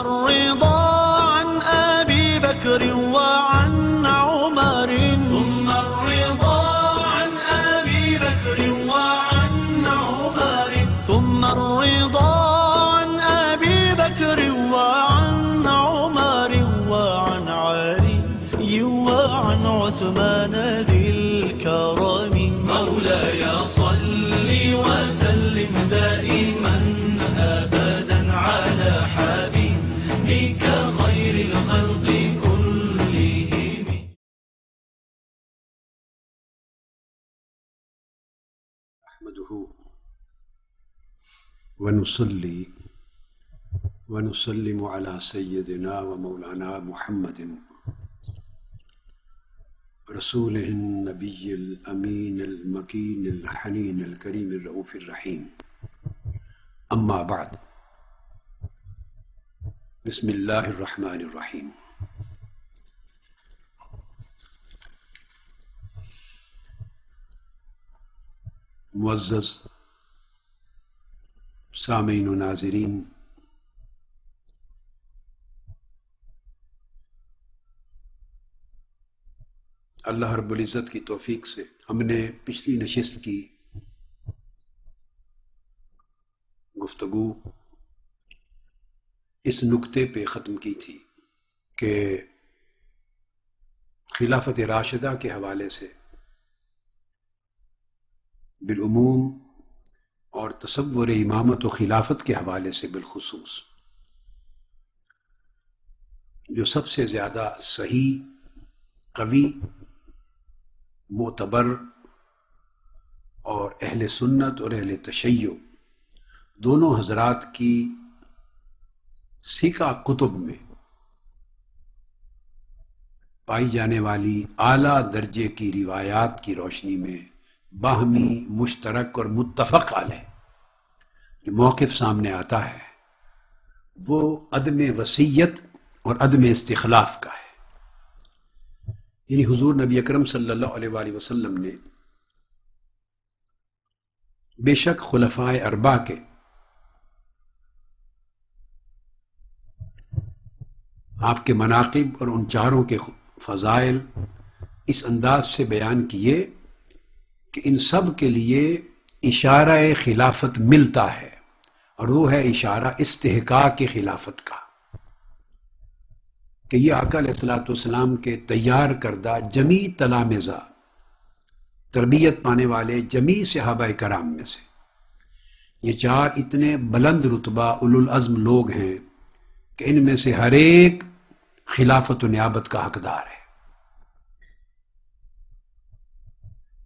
الرضا عن أبي بكر وعن عمر ثم الرضا عن أبي بكر وعن عمر ثم الرضا عن أبي بكر وعن عمر وعن علي وعن عثمان ذي الكرم مولاي صل وسلم دائما أبدا على حبيبك خير الخلق كلهم. نحمده ونصلي ونسلم على سيدنا ومولانا محمد رسوله النبي الأمين المكين الحنين الكريم الرؤوف الرحيم. أما بعد، بسم الله الرحمن الرحيم. معزز سامعین و ناظرین، اللہ رب العزت کی توفیق سے ہم نے پچھلی نشست کی گفتگو اس نکتے پہ ختم کی تھی کہ خلافت راشدہ کے حوالے سے بالعموم اور تصور امامت و خلافت کے حوالے سے بالخصوص جو سب سے زیادہ صحیح، قوی، معتبر اور اہل سنت اور اہل تشیع دونوں حضرات کی سکہ کتب میں پائی جانے والی اعلیٰ درجے کی روایات کی روشنی میں باہمی مشترک اور متفق علیہ جو موقف سامنے آتا ہے وہ عدم وصیت اور عدم استخلاف کا ہے. یعنی حضور نبی اکرم صلی اللہ علیہ وآلہ وسلم نے بے شک خلفائے اربعہ کے آپ کے مناقب اور ان چاروں کے فضائل اس انداز سے بیان کیے کہ ان سب کے لیے اشارہ خلافت ملتا ہے، اور وہ ہے اشارہ استحقاق خلافت کا، کہ یہ آقا علیہ الصلوۃ والسلام کے تیار کردہ جمیع تلامذہ، تربیت پانے والے جمیع صحابہ کرام میں سے یہ چار اتنے بلند رتبہ اولو العزم لوگ ہیں کہ ان میں سے ہر ایک خلافت و نیابت کا حقدار ہے.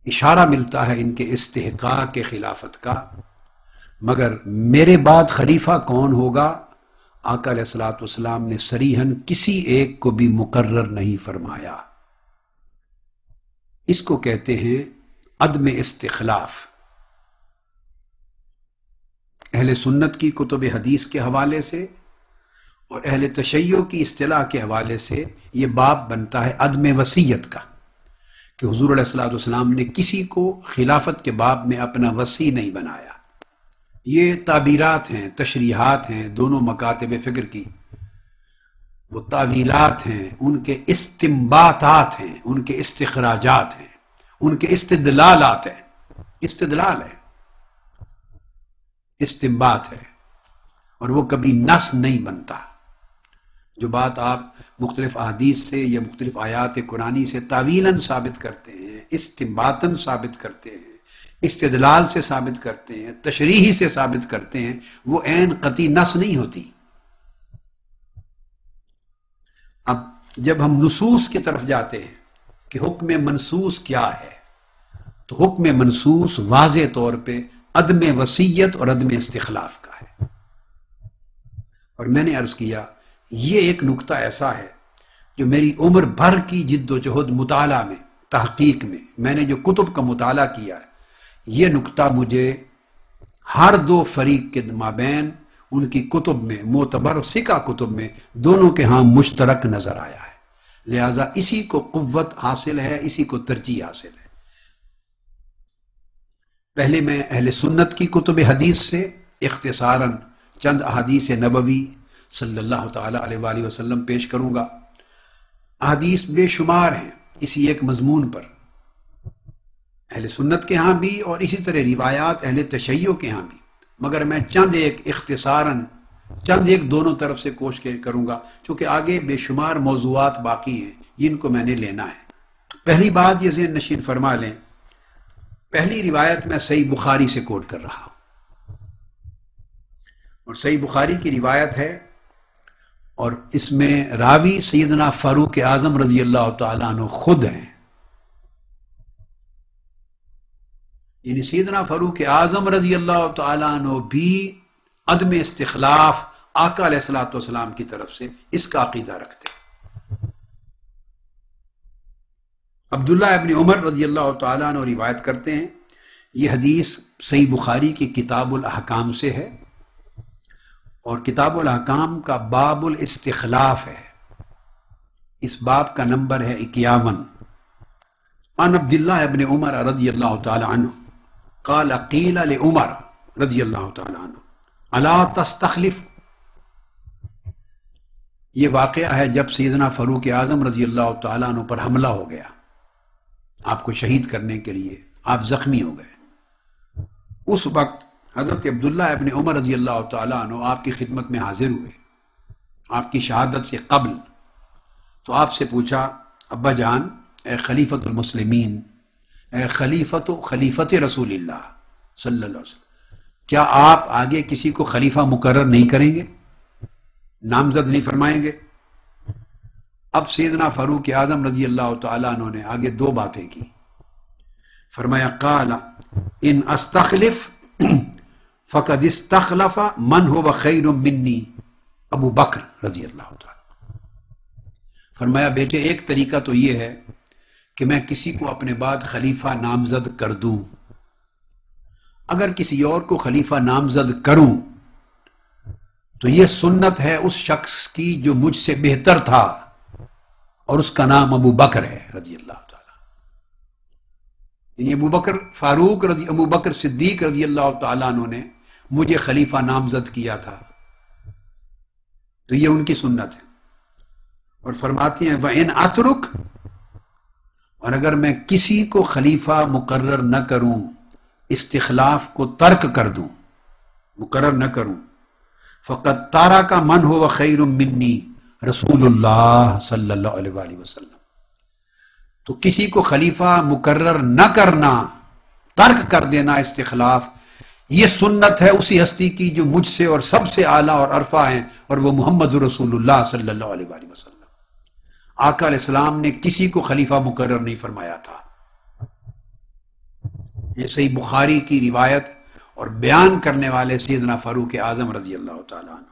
اشارہ ملتا ہے ان کے استحقاق کے خلافت کا، مگر میرے بعد خلیفہ کون ہوگا آقا علیہ الصلوۃ والسلام نے صریحاً کسی ایک کو بھی مقرر نہیں فرمایا. اس کو کہتے ہیں عدم استخلاف. اہل سنت کی کتب حدیث کے حوالے سے اور اہل تشیع کی اصطلاح کے حوالے سے یہ باب بنتا ہے عدم وصیت کا، کہ حضور علیہ الصلوۃ والسلام نے کسی کو خلافت کے باب میں اپنا وصی نہیں بنایا. یہ تعبیرات ہیں، تشریحات ہیں دونوں مکاتب فکر کی، وہ تعویلات ہیں، ان کے استنباطات ہیں، ان کے استخراجات ہیں، ان کے استدلالات ہیں. استدلال ہے، استنباط ہے، اور وہ کبھی نص نہیں بنتا. جو بات آپ مختلف احادیث سے یا مختلف آیات قرآنی سے تعویلاً ثابت کرتے ہیں، استنباطاً ثابت کرتے ہیں، استدلال سے ثابت کرتے ہیں، تشریحی سے ثابت کرتے ہیں، وہ عین قطعی نص نہیں ہوتی. اب جب ہم نصوص کی طرف جاتے ہیں کہ حکم منصوص کیا ہے، تو حکم منصوص واضح طور پہ عدم وصیت اور عدم استخلاف کا ہے. اور میں نے عرض کیا یہ ایک نکتہ ایسا ہے جو میری عمر بھر کی جد و جہد مطالعہ میں، تحقیق میں نے جو کتب کا مطالعہ کیا ہے، یہ نکتہ مجھے ہر دو فریق کے مابین ان کی کتب میں، معتبر سکہ کتب میں، دونوں کے ہاں مشترک نظر آیا ہے. لہذا اسی کو قوت حاصل ہے، اسی کو ترجیح حاصل ہے. پہلے میں اہل سنت کی کتب حدیث سے اختصاراً چند احادیث نبوی، صلی اللہ تعالی علیہ وآلہ وسلم پیش کروں گا۔ احادیث بے شمار ہیں اسی ایک مضمون پر، اہل سنت کے ہاں بھی اور اسی طرح روایات اہل تشیع کے ہاں بھی، مگر میں چند ایک اختصاراً چند ایک دونوں طرف سے کوشش کروں گا، چونکہ آگے بے شمار موضوعات باقی ہیں جن کو میں نے لینا ہے۔ تو پہلی بات یہ ذہن نشین فرما لیں، پہلی روایت میں صحیح بخاری سے کوٹ کر رہا ہوں، اور صحیح بخاری کی روایت ہے، اور اس میں راوی سیدنا فاروق اعظم رضی اللہ تعالیٰ عنہ خود ہیں، یعنی سیدنا فاروق اعظم رضی اللہ تعالیٰ عنہ بھی عدم استخلاف آقا علیہ الصلوۃ والسلام کی طرف سے اس کا عقیدہ رکھتے ہیں۔ عبداللہ ابن عمر رضی اللہ تعالیٰ عنہ روایت کرتے ہیں، یہ حدیث صحیح بخاری کی کتاب الاحکام سے ہے، اور کتاب الاحکام کا باب الاستخلاف ہے، اس باب کا نمبر ہے 51۔ عن عبداللہ ابن عمر رضی اللہ تعالیٰ عنہ قال قیل لعمر رضی اللہ تعالیٰ عنہ الا تستخلف۔ یہ واقعہ ہے جب سیدنا فاروق اعظم رضی اللہ تعالیٰ عنہ پر حملہ ہو گیا، آپ کو شہید کرنے کے لیے آپ زخمی ہو گئے۔ اس وقت حضرت عبداللہ ابن عمر رضی اللہ تعالیٰ عنہ آپ کی خدمت میں حاضر ہوئے آپ کی شہادت سے قبل، تو آپ سے پوچھا، ابا جان، اے خلیفۃ المسلمین، اے خلیفت رسول اللہ صلی اللہ علیہ وسلم، کیا آپ آگے کسی کو خلیفہ مقرر نہیں کریں گے، نامزد نہیں فرمائیں گے؟ اب سیدنا فاروق اعظم رضی اللہ تعالیٰ عنہ نے آگے دو باتیں کی، فرمایا قال ان استخلف فقد استخلف من هو خیر منی ابو بکر رضی اللہ تعالیٰ۔ فرمایا بیٹے، ایک طریقہ تو یہ ہے کہ میں کسی کو اپنے بعد خلیفہ نامزد کر دوں، اگر کسی اور کو خلیفہ نامزد کروں تو یہ سنت ہے اس شخص کی جو مجھ سے بہتر تھا، اور اس کا نام ابو بکر ہے رضی اللہ تعالیٰ، یعنی ابو بکر صدیق رضی اللہ تعالیٰ عنہ نے مجھے خلیفہ نامزد کیا تھا، تو یہ ان کی سنت ہے۔ اور فرماتی ہیں وَإِنْ أَتْرُكْ، اور اگر میں کسی کو خلیفہ مقرر نہ کروں، استخلاف کو ترک کر دوں، مقرر نہ کروں، فقد تارک من هو خیر منی رسول اللہ صلی اللہ علیہ وآلہ وسلم، تو کسی کو خلیفہ مقرر نہ کرنا، ترک کر دینا استخلاف، یہ سنت ہے اسی ہستی کی جو مجھ سے اور سب سے اعلیٰ اور عرفہ ہیں، اور وہ محمد رسول اللہ صلی اللہ علیہ وآلہ وسلم۔ آقا علیہ السلام نے کسی کو خلیفہ مقرر نہیں فرمایا تھا۔ یہ صحیح بخاری کی روایت اور بیان کرنے والے سیدنا فاروق اعظم رضی اللہ تعالیٰ عنہ،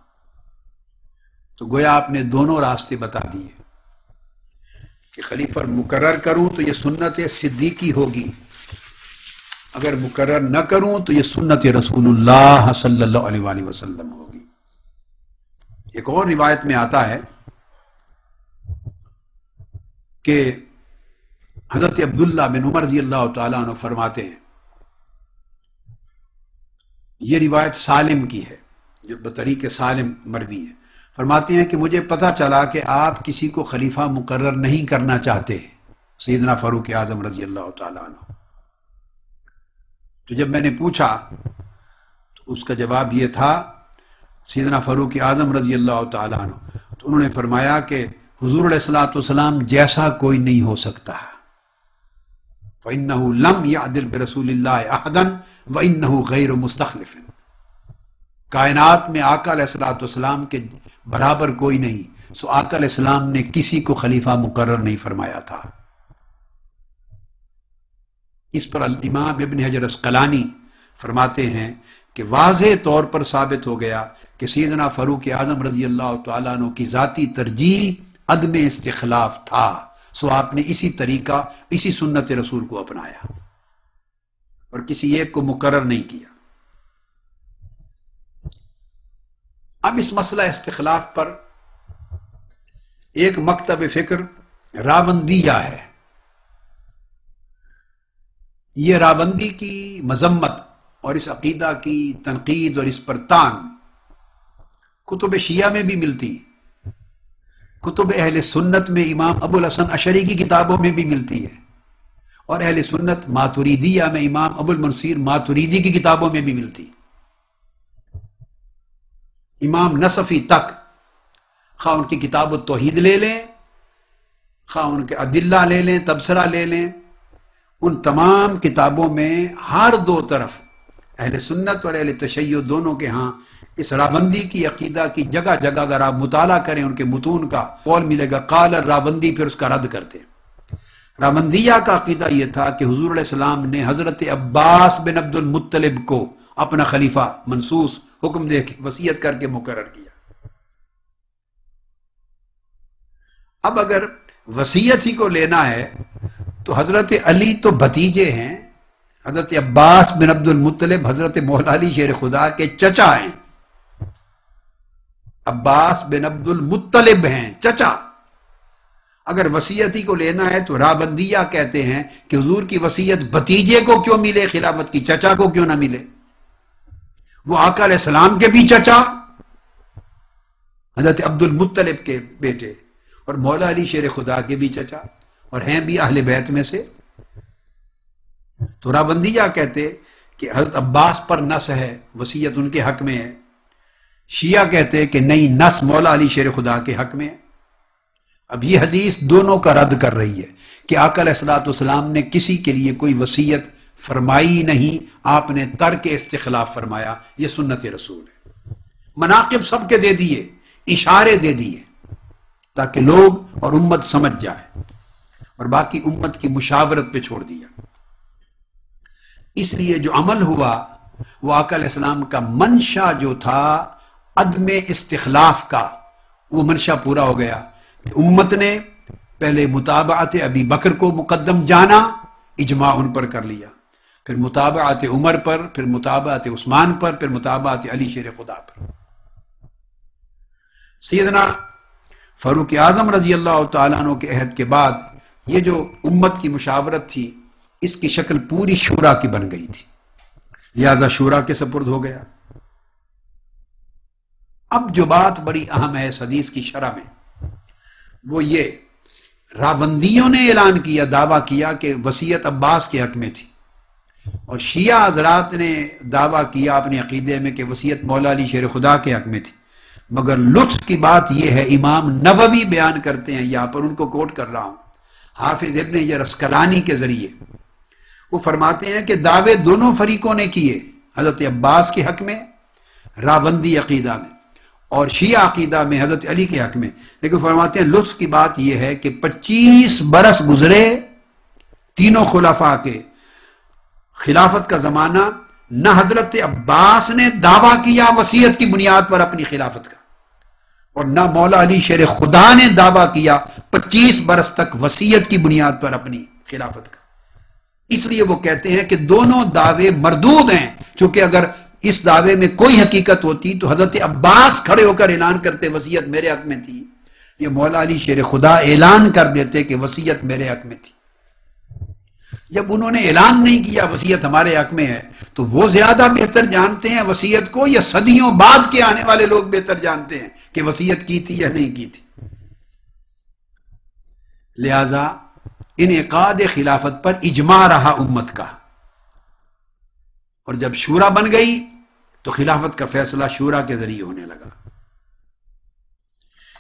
تو گویا آپ نے دونوں راستے بتا دیے کہ خلیفہ مقرر کروں تو یہ سنت صدیقی ہوگی، اگر مقرر نہ کروں تو یہ سنت رسول اللہ صلی اللہ علیہ وآلہ وسلم ہوگی۔ ایک اور روایت میں آتا ہے کہ حضرت عبداللہ بن عمر رضی اللہ تعالیٰ عنہ فرماتے ہیں، یہ روایت سالم کی ہے جو بطریق سالم مروی ہے، فرماتے ہیں کہ مجھے پتہ چلا کہ آپ کسی کو خلیفہ مقرر نہیں کرنا چاہتے سیدنا فاروق اعظم رضی اللہ تعالیٰ عنہ، تو جب میں نے پوچھا تو اس کا جواب یہ تھا سیدنا فاروق اعظم رضی اللہ تعالیٰ عنہ، تو انہوں نے فرمایا کہ حضور علیہ الصلوۃ والسلام جیسا کوئی نہیں ہو سکتا، فَإِنَّهُ لَمْ يَعْدِلْ بِرَسُولِ اللَّهِ أَحَدًا وَإِنَّهُ غَيْرُ مُسْتَخْلِفٍ، کائنات میں آقا علیہ الصلوۃ والسلام کے برابر کوئی نہیں، سو آقا علیہ السلام نے کسی کو خلیفہ مقرر نہیں فرمایا تھا۔ اس پر الامام ابن حجر عسقلانی فرماتے ہیں کہ واضح طور پر ثابت ہو گیا کہ سیدنا فاروق اعظم رضی اللہ تعالیٰ عنہ کی ذاتی ترجیح عدم استخلاف تھا، سو آپ نے اسی طریقہ، اسی سنت رسول کو اپنایا اور کسی ایک کو مقرر نہیں کیا۔ اب اس مسئلہ استخلاف پر ایک مکتب فکر راوندیہ ہے، یہ راوندی کی مذمت اور اس عقیدہ کی تنقید اور اس پر طعن کتب شیعہ میں بھی ملتی، کتب اہل سنت میں امام ابو الحسن اشعری کی کتابوں میں بھی ملتی ہے، اور اہل سنت ماتریدیہ میں امام ابو المنصور ماتریدی کی کتابوں میں بھی ملتی۔ امام نصفی تک، خواہ ان کی کتاب التوحید لے لیں، خواہ ان کے ادلہ لے لیں، تبصرہ لے لیں، ان تمام کتابوں میں ہر دو طرف اہل سنت اور اہل تشیع دونوں کے ہاں اس راوندی کی عقیدہ کی جگہ جگہ اگر آپ مطالعہ کریں ان کے متون کا قول ملے گا، قال راوندی، پھر اس کا رد کرتے۔ راوندیہ کا عقیدہ یہ تھا کہ حضور علیہ السلام نے حضرت عباس بن عبد المطلب کو اپنا خلیفہ منصوص حکم دے کے وصیت کر کے مقرر کیا۔ اب اگر وصیت ہی کو لینا ہے تو حضرت علی تو بھتیجے ہیں، حضرت عباس بن عبد المطلب حضرت مولا علی شیر خدا کے چچا ہیں، عباس بن عبد المطلب ہیں چچا۔ اگر وصیتی کو لینا ہے تو رابندیہ کہتے ہیں کہ حضور کی وصیت بھتیجے کو کیوں ملے، خلافت کی چچا کو کیوں نہ ملے؟ وہ آقا علیہ السلام کے بھی چچا، حضرت عبد المطلب کے بیٹے، اور مولا علی شیر خدا کے بھی چچا، اور ہیں بھی اہل بیت میں سے۔ تو راوندیہ کہتے کہ حضرت عباس پر نص ہے، وصیت ان کے حق میں ہے۔ شیعہ کہتے کہ نہیں، نص مولا علی شیر خدا کے حق میں ہے۔ اب یہ حدیث دونوں کا رد کر رہی ہے کہ آقا علیہ الصلوۃ والسلام نے کسی کے لیے کوئی وصیت فرمائی نہیں، آپ نے ترک استخلاف فرمایا، یہ سنت رسول ہے۔ مناقب سب کے دے دیے، اشارے دے دیے تاکہ لوگ اور امت سمجھ جائے، اور باقی امت کی مشاورت پہ چھوڑ دیا۔ اس لیے جو عمل ہوا وہ آقا علیہ السلام کا منشا جو تھا عدم استخلاف کا، وہ منشا پورا ہو گیا کہ امت نے پہلے متابعت ابی بکر کو مقدم جانا، اجماع ان پر کر لیا، پھر متابعت عمر پر، پھر متابعت عثمان پر، پھر متابعت علی شیر خدا پر۔ سیدنا فاروق اعظم رضی اللہ تعالیٰ عنہ کے عہد کے بعد یہ جو امت کی مشاورت تھی اس کی شکل پوری شورا کی بن گئی تھی، لہذا شورا کے سپرد ہو گیا۔ اب جو بات بڑی اہم ہے اس حدیث کی شرح میں وہ یہ، راوندیوں نے اعلان کیا، دعویٰ کیا کہ وصیت عباس کے حق میں تھی، اور شیعہ حضرات نے دعویٰ کیا اپنے عقیدے میں کہ وصیت مولا علی شیر خدا کے حق میں تھی۔ مگر لطف کی بات یہ ہے، امام نووی بیان کرتے ہیں، یہاں پر ان کو کوٹ کر رہا ہوں، حافظ ابن حجر عسقلانی کے ذریعے وہ فرماتے ہیں کہ دعوے دونوں فریقوں نے کیے، حضرت عباس کے حق میں راوندی عقیدہ میں، اور شیعہ عقیدہ میں حضرت علی کے حق میں، لیکن فرماتے ہیں لطف کی بات یہ ہے کہ 25 برس گزرے تینوں خلفاء کے خلافت کا زمانہ، نہ حضرت عباس نے دعویٰ کیا وصیت کی بنیاد پر اپنی خلافت کا، اور نہ مولا علی شیر خدا نے دعویٰ کیا 25 برس تک وصیت کی بنیاد پر اپنی خلافت کا۔ اس لیے وہ کہتے ہیں کہ دونوں دعوے مردود ہیں، چونکہ اگر اس دعوے میں کوئی حقیقت ہوتی تو حضرت عباس کھڑے ہو کر اعلان کرتے وصیت میرے حق میں تھی، یہ مولا علی شیر خدا اعلان کر دیتے کہ وصیت میرے حق میں تھی۔ جب انہوں نے اعلان نہیں کیا وصیت ہمارے حق میں ہے تو وہ زیادہ بہتر جانتے ہیں وصیت کو، یا صدیوں بعد کے آنے والے لوگ بہتر جانتے ہیں کہ وصیت کی تھی یا نہیں کی تھی؟ لہذا انعقاد خلافت پر اجماع رہا امت کا، اور جب شورا بن گئی تو خلافت کا فیصلہ شورا کے ذریعے ہونے لگا۔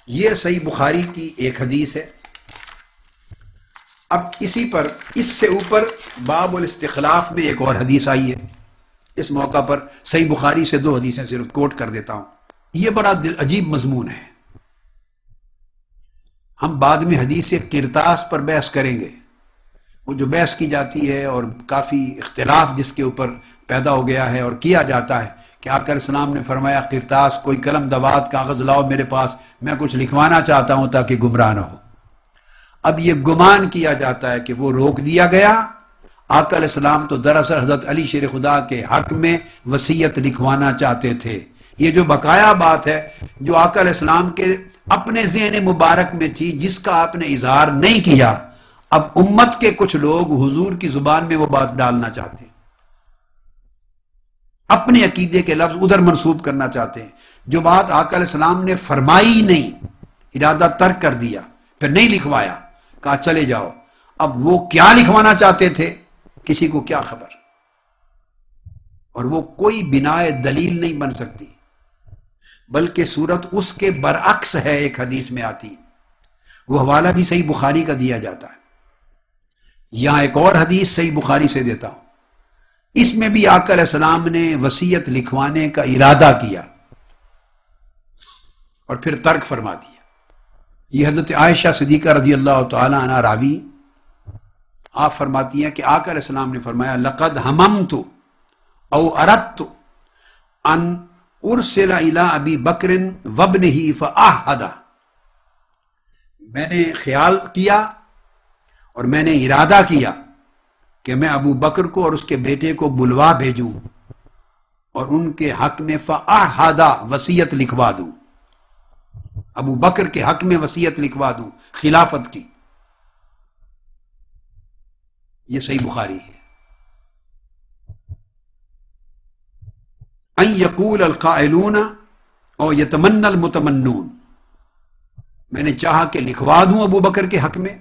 یہ صحیح بخاری کی ایک حدیث ہے۔ اب اسی پر اس سے اوپر باب الاستخلاف میں ایک اور حدیث آئی ہے، اس موقع پر صحیح بخاری سے 2 حدیثیں صرف کوٹ کر دیتا ہوں۔ یہ بڑا عجیب مضمون ہے، ہم بعد میں حدیث قرطاس پر بحث کریں گے، وہ جو بحث کی جاتی ہے اور کافی اختلاف جس کے اوپر پیدا ہو گیا ہے اور کیا جاتا ہے کہ آقا علیہ السلام نے فرمایا قرطاس، کوئی قلم دوات کاغذ لاؤ میرے پاس، میں کچھ لکھوانا چاہتا ہوں تاکہ گمراہ نہ ہو۔ اب یہ گمان کیا جاتا ہے کہ وہ روک دیا گیا، آقا علیہ السلام تو دراصل حضرت علی شیر خدا کے حق میں وصیت لکھوانا چاہتے تھے۔ یہ جو بقایا بات ہے جو آقا علیہ السلام کے اپنے ذہن مبارک میں تھی، جس کا آپ نے اظہار نہیں کیا، اب امت کے کچھ لوگ حضور کی زبان میں وہ بات ڈالنا چاہتے ہیں، اپنے عقیدے کے لفظ ادھر منسوب کرنا چاہتے ہیں، جو بات آقا علیہ السلام نے فرمائی نہیں، ارادہ ترک کر دیا، پھر نہیں لکھوایا، کہا چلے جاؤ. اب وہ کیا لکھوانا چاہتے تھے کسی کو کیا خبر، اور وہ کوئی بنائے دلیل نہیں بن سکتی، بلکہ صورت اس کے برعکس ہے. ایک حدیث میں آتی، وہ حوالہ بھی صحیح بخاری کا دیا جاتا ہے. یہاں ایک اور حدیث صحیح بخاری سے دیتا ہوں، اس میں بھی آقا علیہ السلام نے وصیت لکھوانے کا ارادہ کیا اور پھر ترک فرما دیا. یہ حضرت عائشہ صدیقہ رضی اللہ تعالی عنہ راوی، آپ فرماتی ہیں کہ آقا علیہ السلام نے فرمایا لقد ہممت او اردت ان ارسل الی ابی بکر وابنہ فاعہد، میں نے خیال کیا اور میں نے ارادہ کیا کہ میں ابو بکر کو اور اس کے بیٹے کو بلوا بھیجوں اور ان کے حق میں فاعہد، وصیت لکھوا دوں، ابو بکر کے حق میں وصیت لکھوا دوں خلافت کی. یہ صحیح بخاری ہے. ان یقول القائلون او یتمنى المتمنون، میں نے چاہا کہ لکھوا دوں ابو بکر کے حق میں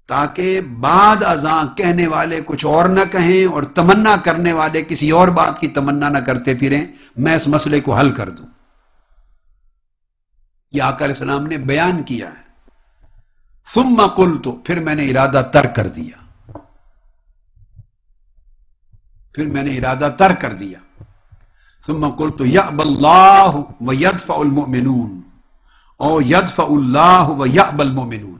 تاکہ بعد ازاں کہنے والے کچھ اور نہ کہیں اور تمنا کرنے والے کسی اور بات کی تمنا نہ کرتے پھریں، میں اس مسئلے کو حل کر دوں. یہ آقا علیہ السلام نے بیان کیا ہے. ثم قلت، پھر میں نے ارادہ ترک کر دیا، پھر میں نے ارادہ ترک کر دیا. ثم قلت یأبی اللہ ویدفع المؤمنون او یدفع اللہ ویأبی المؤمنون،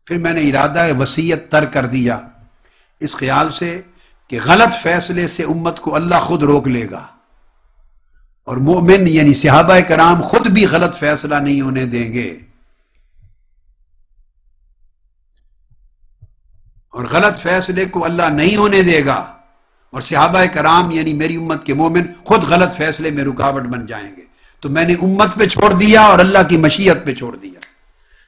پھر میں نے ارادہ وصیت ترک کر دیا اس خیال سے کہ غلط فیصلے سے امت کو اللہ خود روک لے گا، اور مومن یعنی صحابہ کرام خود بھی غلط فیصلہ نہیں ہونے دیں گے، اور غلط فیصلے کو اللہ نہیں ہونے دے گا، اور صحابہ کرام یعنی میری امت کے مومن خود غلط فیصلے میں رکاوٹ بن جائیں گے. تو میں نے امت پہ چھوڑ دیا اور اللہ کی مشیت پہ چھوڑ دیا.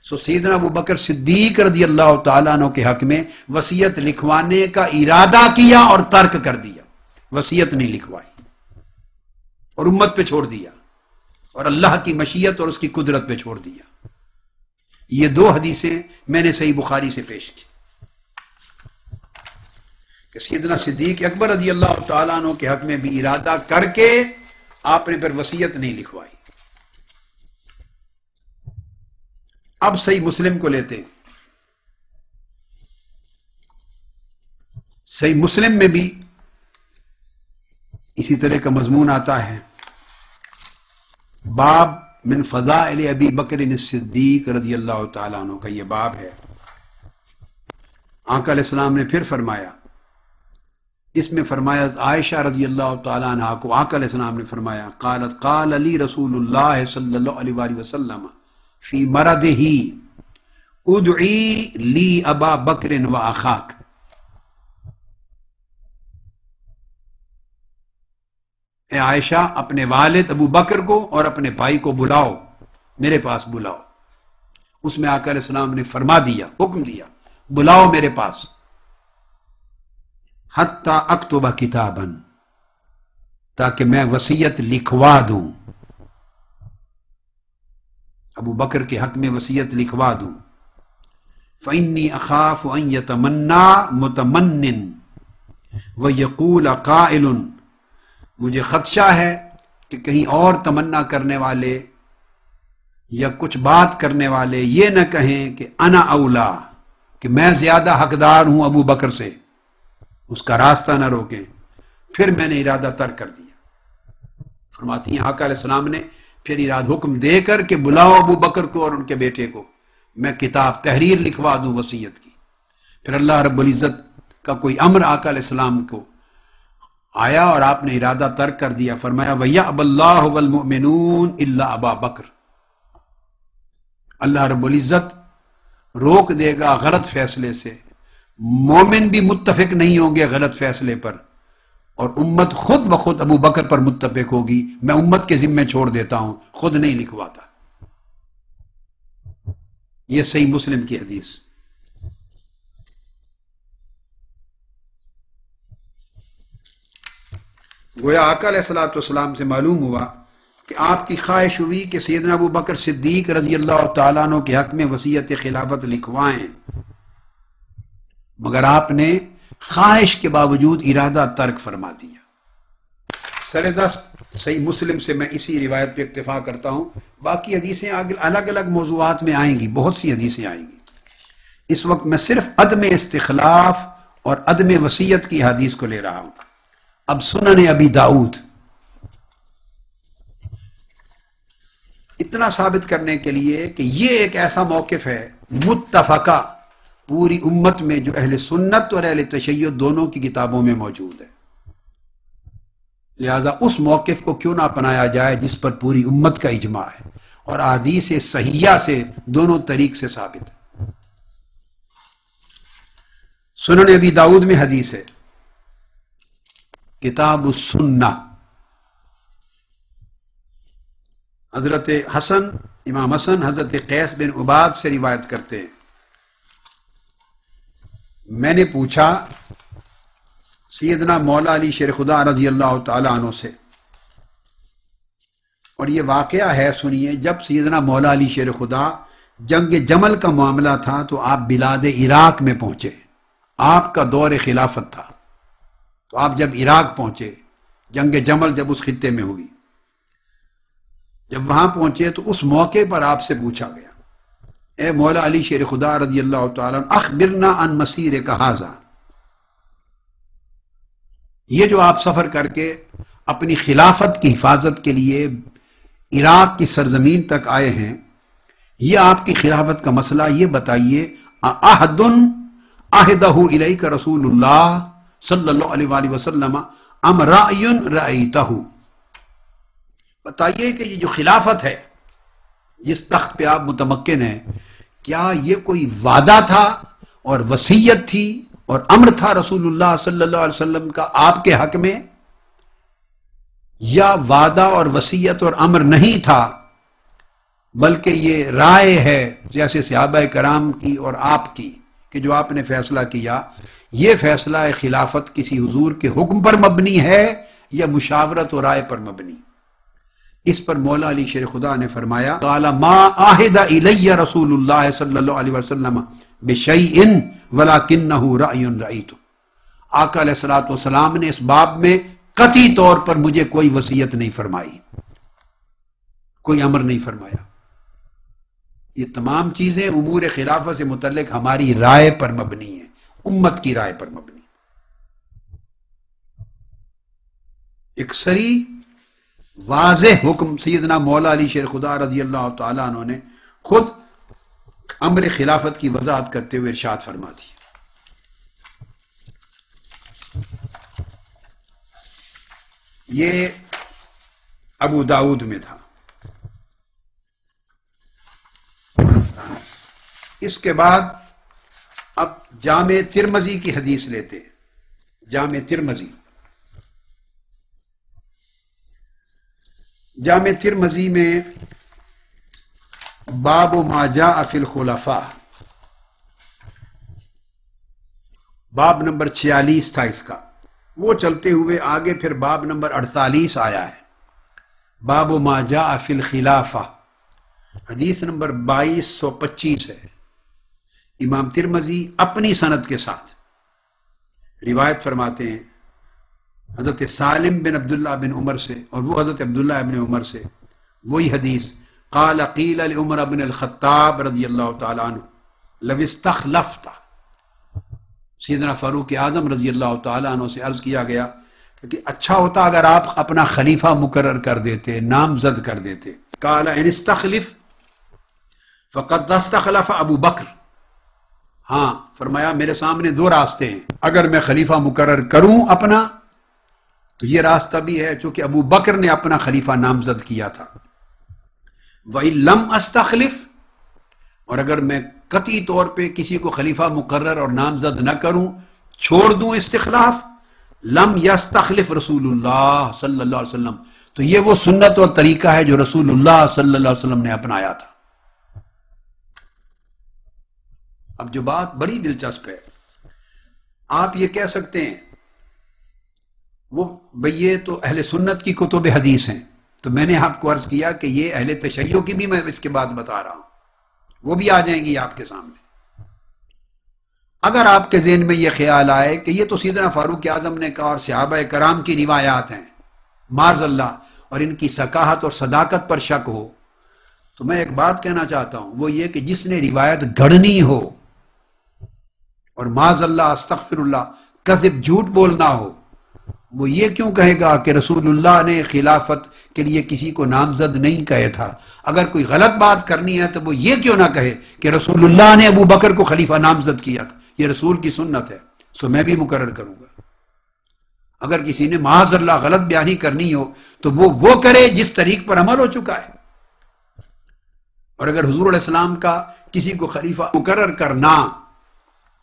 سو سیدنا ابو بکر صدیق رضی اللہ تعالیٰ عنہ کے حق میں وصیت لکھوانے کا ارادہ کیا اور ترک کر دیا، وصیت نہیں لکھوائی اور امت پہ چھوڑ دیا اور اللہ کی مشیت اور اس کی قدرت پہ چھوڑ دیا. یہ دو حدیثیں میں نے صحیح بخاری سے پیش کی کہ سیدنا صدیق اکبر رضی اللہ تعالیٰ عنہ کے حق میں بھی ارادہ کر کے آپ نے پھر وصیت نہیں لکھوائی. اب صحیح مسلم کو لیتے ہیں. صحیح مسلم میں بھی اسی طرح کا مضمون آتا ہے. باب من فضائل ابی بکر الصدیق رضی اللہ تعالیٰ عنہ کا یہ باب ہے. آقا علیہ السلام نے پھر فرمایا، اس میں فرمایا عائشہ رضی اللہ تعالیٰ عنہ کو آقا علیہ السلام نے فرمایا قالت قال لی رسول اللہ صلی اللہ علیہ وآلہ وسلم فی مرضہ ادعی لی ابا بکر و اخاک، اے عائشہ اپنے والد ابو بکر کو اور اپنے بھائی کو بلاؤ، میرے پاس بلاؤ. اس میں آقا علیہ السلام نے فرما دیا، حکم دیا بلاؤ میرے پاس، حتی اکتب کتابا، تاکہ میں وصیت لکھوا دوں، ابو بکر کے حق میں وصیت لکھوا دوں. فإنی اخاف ان یتمنی متمن ویقول قائل، مجھے خدشہ ہے کہ کہیں اور تمنا کرنے والے یا کچھ بات کرنے والے یہ نہ کہیں کہ انا اولا، کہ میں زیادہ حقدار ہوں ابو بکر سے، اس کا راستہ نہ روکیں. پھر میں نے ارادہ ترک کر دیا. فرماتی ہیں آقا علیہ السلام نے پھر ارادہ حکم دے کر کہ بلاؤ ابو بکر کو اور ان کے بیٹے کو، میں کتاب تحریر لکھوا دوں وصیت کی. پھر اللہ رب العزت کا کوئی امر آقا علیہ السلام کو آیا اور آپ نے ارادہ ترک کر دیا. فرمایا وَيَأْبَى اللَّهُ وَالْمُؤْمِنُونَ إِلَّا أَبَا بَكْرَ، اللہ رب العزت روک دے گا غلط فیصلے سے، مومن بھی متفق نہیں ہوں گے غلط فیصلے پر، اور امت خود بخود ابو بکر پر متفق ہوگی. میں امت کے ذمے چھوڑ دیتا ہوں، خود نہیں لکھواتا. یہ صحیح مسلم کی حدیث. گویا آقا علیہ الصلوۃ والسلام سے معلوم ہوا کہ آپ کی خواہش ہوئی کہ سیدنا ابو بکر صدیق رضی اللہ تعالیٰ عنہ کے حق میں وصیت خلافت لکھوائیں، مگر آپ نے خواہش کے باوجود ارادہ ترک فرما دیا۔ سر دست صحیح مسلم سے میں اسی روایت پہ اکتفا کرتا ہوں، باقی حدیثیں الگ الگ موضوعات میں آئیں گی، بہت سی حدیثیں آئیں گی۔ اس وقت میں صرف عدم استخلاف اور عدم وصیت کی حدیث کو لے رہا ہوں۔ اب سنن ابی داؤد، اتنا ثابت کرنے کے لیے کہ یہ ایک ایسا موقف ہے متفقہ پوری امت میں جو اہل سنت اور اہل تشیع دونوں کی کتابوں میں موجود ہے، لہذا اس موقف کو کیوں نہ اپنایا جائے جس پر پوری امت کا اجماع ہے اور احادیث صحیحہ سے دونوں طریق سے ثابت ہے۔ سنن ابی داؤد میں حدیث ہے، کتاب السنہ، حضرت حسن، امام حسن حضرت قیس بن عباد سے روایت کرتے ہیں، میں نے پوچھا سیدنا مولا علی شیر خدا رضی اللہ تعالی عنہ سے، اور یہ واقعہ ہے، سنیے، جب سیدنا مولا علی شیر خدا جنگ جمل کا معاملہ تھا تو آپ بلاد عراق میں پہنچے، آپ کا دور خلافت تھا، تو آپ جب عراق پہنچے، جنگ جمل جب اس خطے میں ہوئی، جب وہاں پہنچے تو اس موقع پر آپ سے پوچھا گیا، اے مولا علی شیر خدا رضی اللہ تعالیٰ عنہ، اخبرنا عن مسیرک ھذا، یہ جو آپ سفر کر کے اپنی خلافت کی حفاظت کے لیے عراق کی سرزمین تک آئے ہیں، یہ آپ کی خلافت کا مسئلہ، یہ بتائیے، احد عہدہ الیک رسول اللہ صلی اللہ علیہ وآلہ وسلم ام رأی رأیتہ، بتائیے کہ یہ جو خلافت ہے، جس تخت پہ آپ متمکن ہیں، کیا یہ کوئی وعدہ تھا اور وصیت تھی اور امر تھا رسول اللہ صلی اللہ علیہ وسلم کا آپ کے حق میں، یا وعدہ اور وصیت اور امر نہیں تھا بلکہ یہ رائے ہے جیسے صحابہ کرام کی اور آپ کی، کہ جو آپ نے فیصلہ کیا، یہ فیصلہ خلافت کسی حضور کے حکم پر مبنی ہے یا مشاورت اور رائے پر مبنی؟ اس پر مولا علی شیر خدا نے فرمایا، قال ما عہد الی رسول اللہ صلی اللہ علیہ وسلم بشیء ولکنہ رأی رأیت، آقا علیہ الصلوۃ والسلام نے اس باب میں قطعی طور پر مجھے کوئی وصیت نہیں فرمائی، کوئی امر نہیں فرمایا۔ یہ تمام چیزیں امور خلافت سے متعلق ہماری رائے پر مبنی ہیں، امت کی رائے پر مبنی۔ ایک صریح واضح حکم سیدنا مولا علی شیر خدا رضی اللہ تعالیٰ عنہ نے خود امر خلافت کی وضاحت کرتے ہوئے ارشاد فرما دی۔ یہ ابو داؤد میں تھا۔ اس کے بعد اب جامع ترمذی کی حدیث لیتے ہیں، جامع ترمذی، جامع ترمذی میں باب ما جاء فی الخلفاء، باب نمبر 46 تھا اس کا، وہ چلتے ہوئے آگے پھر باب نمبر 48 آیا ہے، باب ما جاء فی الخلافہ، حدیث نمبر 2225 ہے۔ امام ترمذی اپنی سند کے ساتھ روایت فرماتے ہیں حضرت سالم بن عبداللہ بن عمر سے، اور وہ حضرت عبداللہ بن عمر سے، وہی حدیث، قال قیل لعمر بن الخطاب رضی اللہ تعالی عنہ لو استخلفت، سیدنا فاروق اعظم رضی اللہ تعالی عنہ سے عرض کیا گیا کہ اچھا ہوتا اگر آپ اپنا خلیفہ مقرر کر دیتے، نامزد کر دیتے۔ قال ان استخلف فقد استخلف ابو بکر، ہاں فرمایا میرے سامنے دو راستے ہیں، اگر میں خلیفہ مقرر کروں اپنا تو یہ راستہ بھی ہے چونکہ ابو بکر نے اپنا خلیفہ نامزد کیا تھا، وَإِن لَمْ أَسْتَخْلِفْ، اور اگر میں قطعی طور پہ کسی کو خلیفہ مقرر اور نامزد نہ کروں، چھوڑ دوں استخلاف، لم یستخلف رسول اللہ صلی اللہ علیہ وسلم، تو یہ وہ سنت اور طریقہ ہے جو رسول اللہ صلی اللہ علیہ وسلم نے اپنایا تھا۔ اب جو بات بڑی دلچسپ ہے، آپ یہ کہہ سکتے ہیں وہ بھئی یہ تو اہل سنت کی کتب حدیث ہیں تو میں نے آپ کو عرض کیا کہ یہ اہل تشیع کی بھی میں اس کے بعد بتا رہا ہوں، وہ بھی آ جائیں گی آپ کے سامنے۔ اگر آپ کے ذہن میں یہ خیال آئے کہ یہ تو سیدنا فاروق اعظم نے کہا اور صحابہ کرام کی روایات ہیں معاذ اللہ، اور ان کی ثقافت اور صداقت پر شک ہو، تو میں ایک بات کہنا چاہتا ہوں، وہ یہ کہ جس نے روایت گھڑنی ہو اور معاذ اللہ استغفر اللہ کذب جھوٹ بولنا ہو، وہ یہ کیوں کہے گا کہ رسول اللہ نے خلافت کے لیے کسی کو نامزد نہیں کہے تھا؟ اگر کوئی غلط بات کرنی ہے تو وہ یہ کیوں نہ کہے کہ رسول اللہ نے ابو بکر کو خلیفہ نامزد کیا تھا، یہ رسول کی سنت ہے، سو میں بھی مقرر کروں گا۔ اگر کسی نے معاذ اللہ غلط بیانی کرنی ہو تو وہ کرے جس طریق پر عمل ہو چکا ہے۔ اور اگر حضور علیہ السلام کا کسی کو خلیفہ مقرر کرنا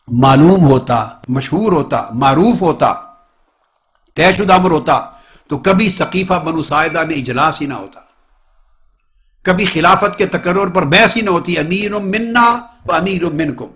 معلوم ہوتا، مشہور ہوتا، معروف ہوتا، طے شدہ امر ہوتا، تو کبھی سقیفہ بنو ساعدہ میں اجلاس ہی نہ ہوتا، کبھی خلافت کے تقرر پر بحث ہی نہ ہوتی۔ امیر منا و امیر منکم،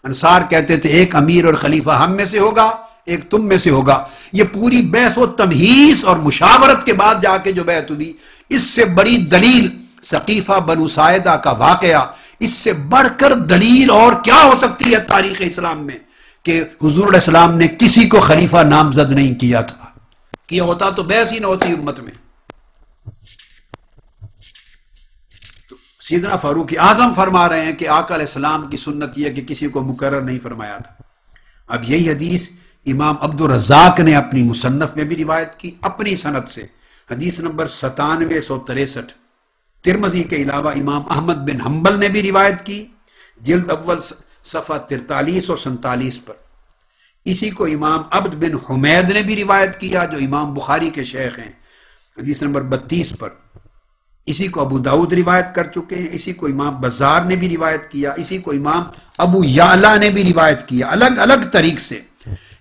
انصار کہتے تھے ایک امیر اور خلیفہ ہم میں سے ہوگا، ایک تم میں سے ہوگا۔ یہ پوری بحث و تمہیز اور مشاورت کے بعد جا کے جو بیعت ہوئی، اس سے بڑی دلیل سقیفہ بنو ساعدہ کا واقعہ، اس سے بڑھ کر دلیل اور کیا ہو سکتی ہے تاریخ اسلام میں کہ حضور علیہ السلام نے کسی کو خلیفہ نامزد نہیں کیا تھا؟ کیا ہوتا تو بحث ہی نہ ہوتی امت میں۔ تو سیدنا فاروق اعظم فرما رہے ہیں کہ آقا علیہ السلام کی سنت یہ کہ کسی کو مقرر نہیں فرمایا تھا۔ اب یہی حدیث امام عبد الرزاق نے اپنی مصنف میں بھی روایت کی اپنی سند سے، حدیث نمبر 9763۔ ترمذی کے علاوہ امام احمد بن حنبل نے بھی روایت کی، جلد اول صفحہ 43 اور 47 پر۔ اسی کو امام عبد بن حمید نے بھی روایت کیا جو امام بخاری کے شیخ ہیں، حدیث نمبر 32 پر۔ اسی کو ابو داؤد روایت کر چکے ہیں، اسی کو امام بزار نے بھی روایت کیا، اسی کو امام ابو یعلا نے بھی روایت کیا، الگ الگ طریق سے۔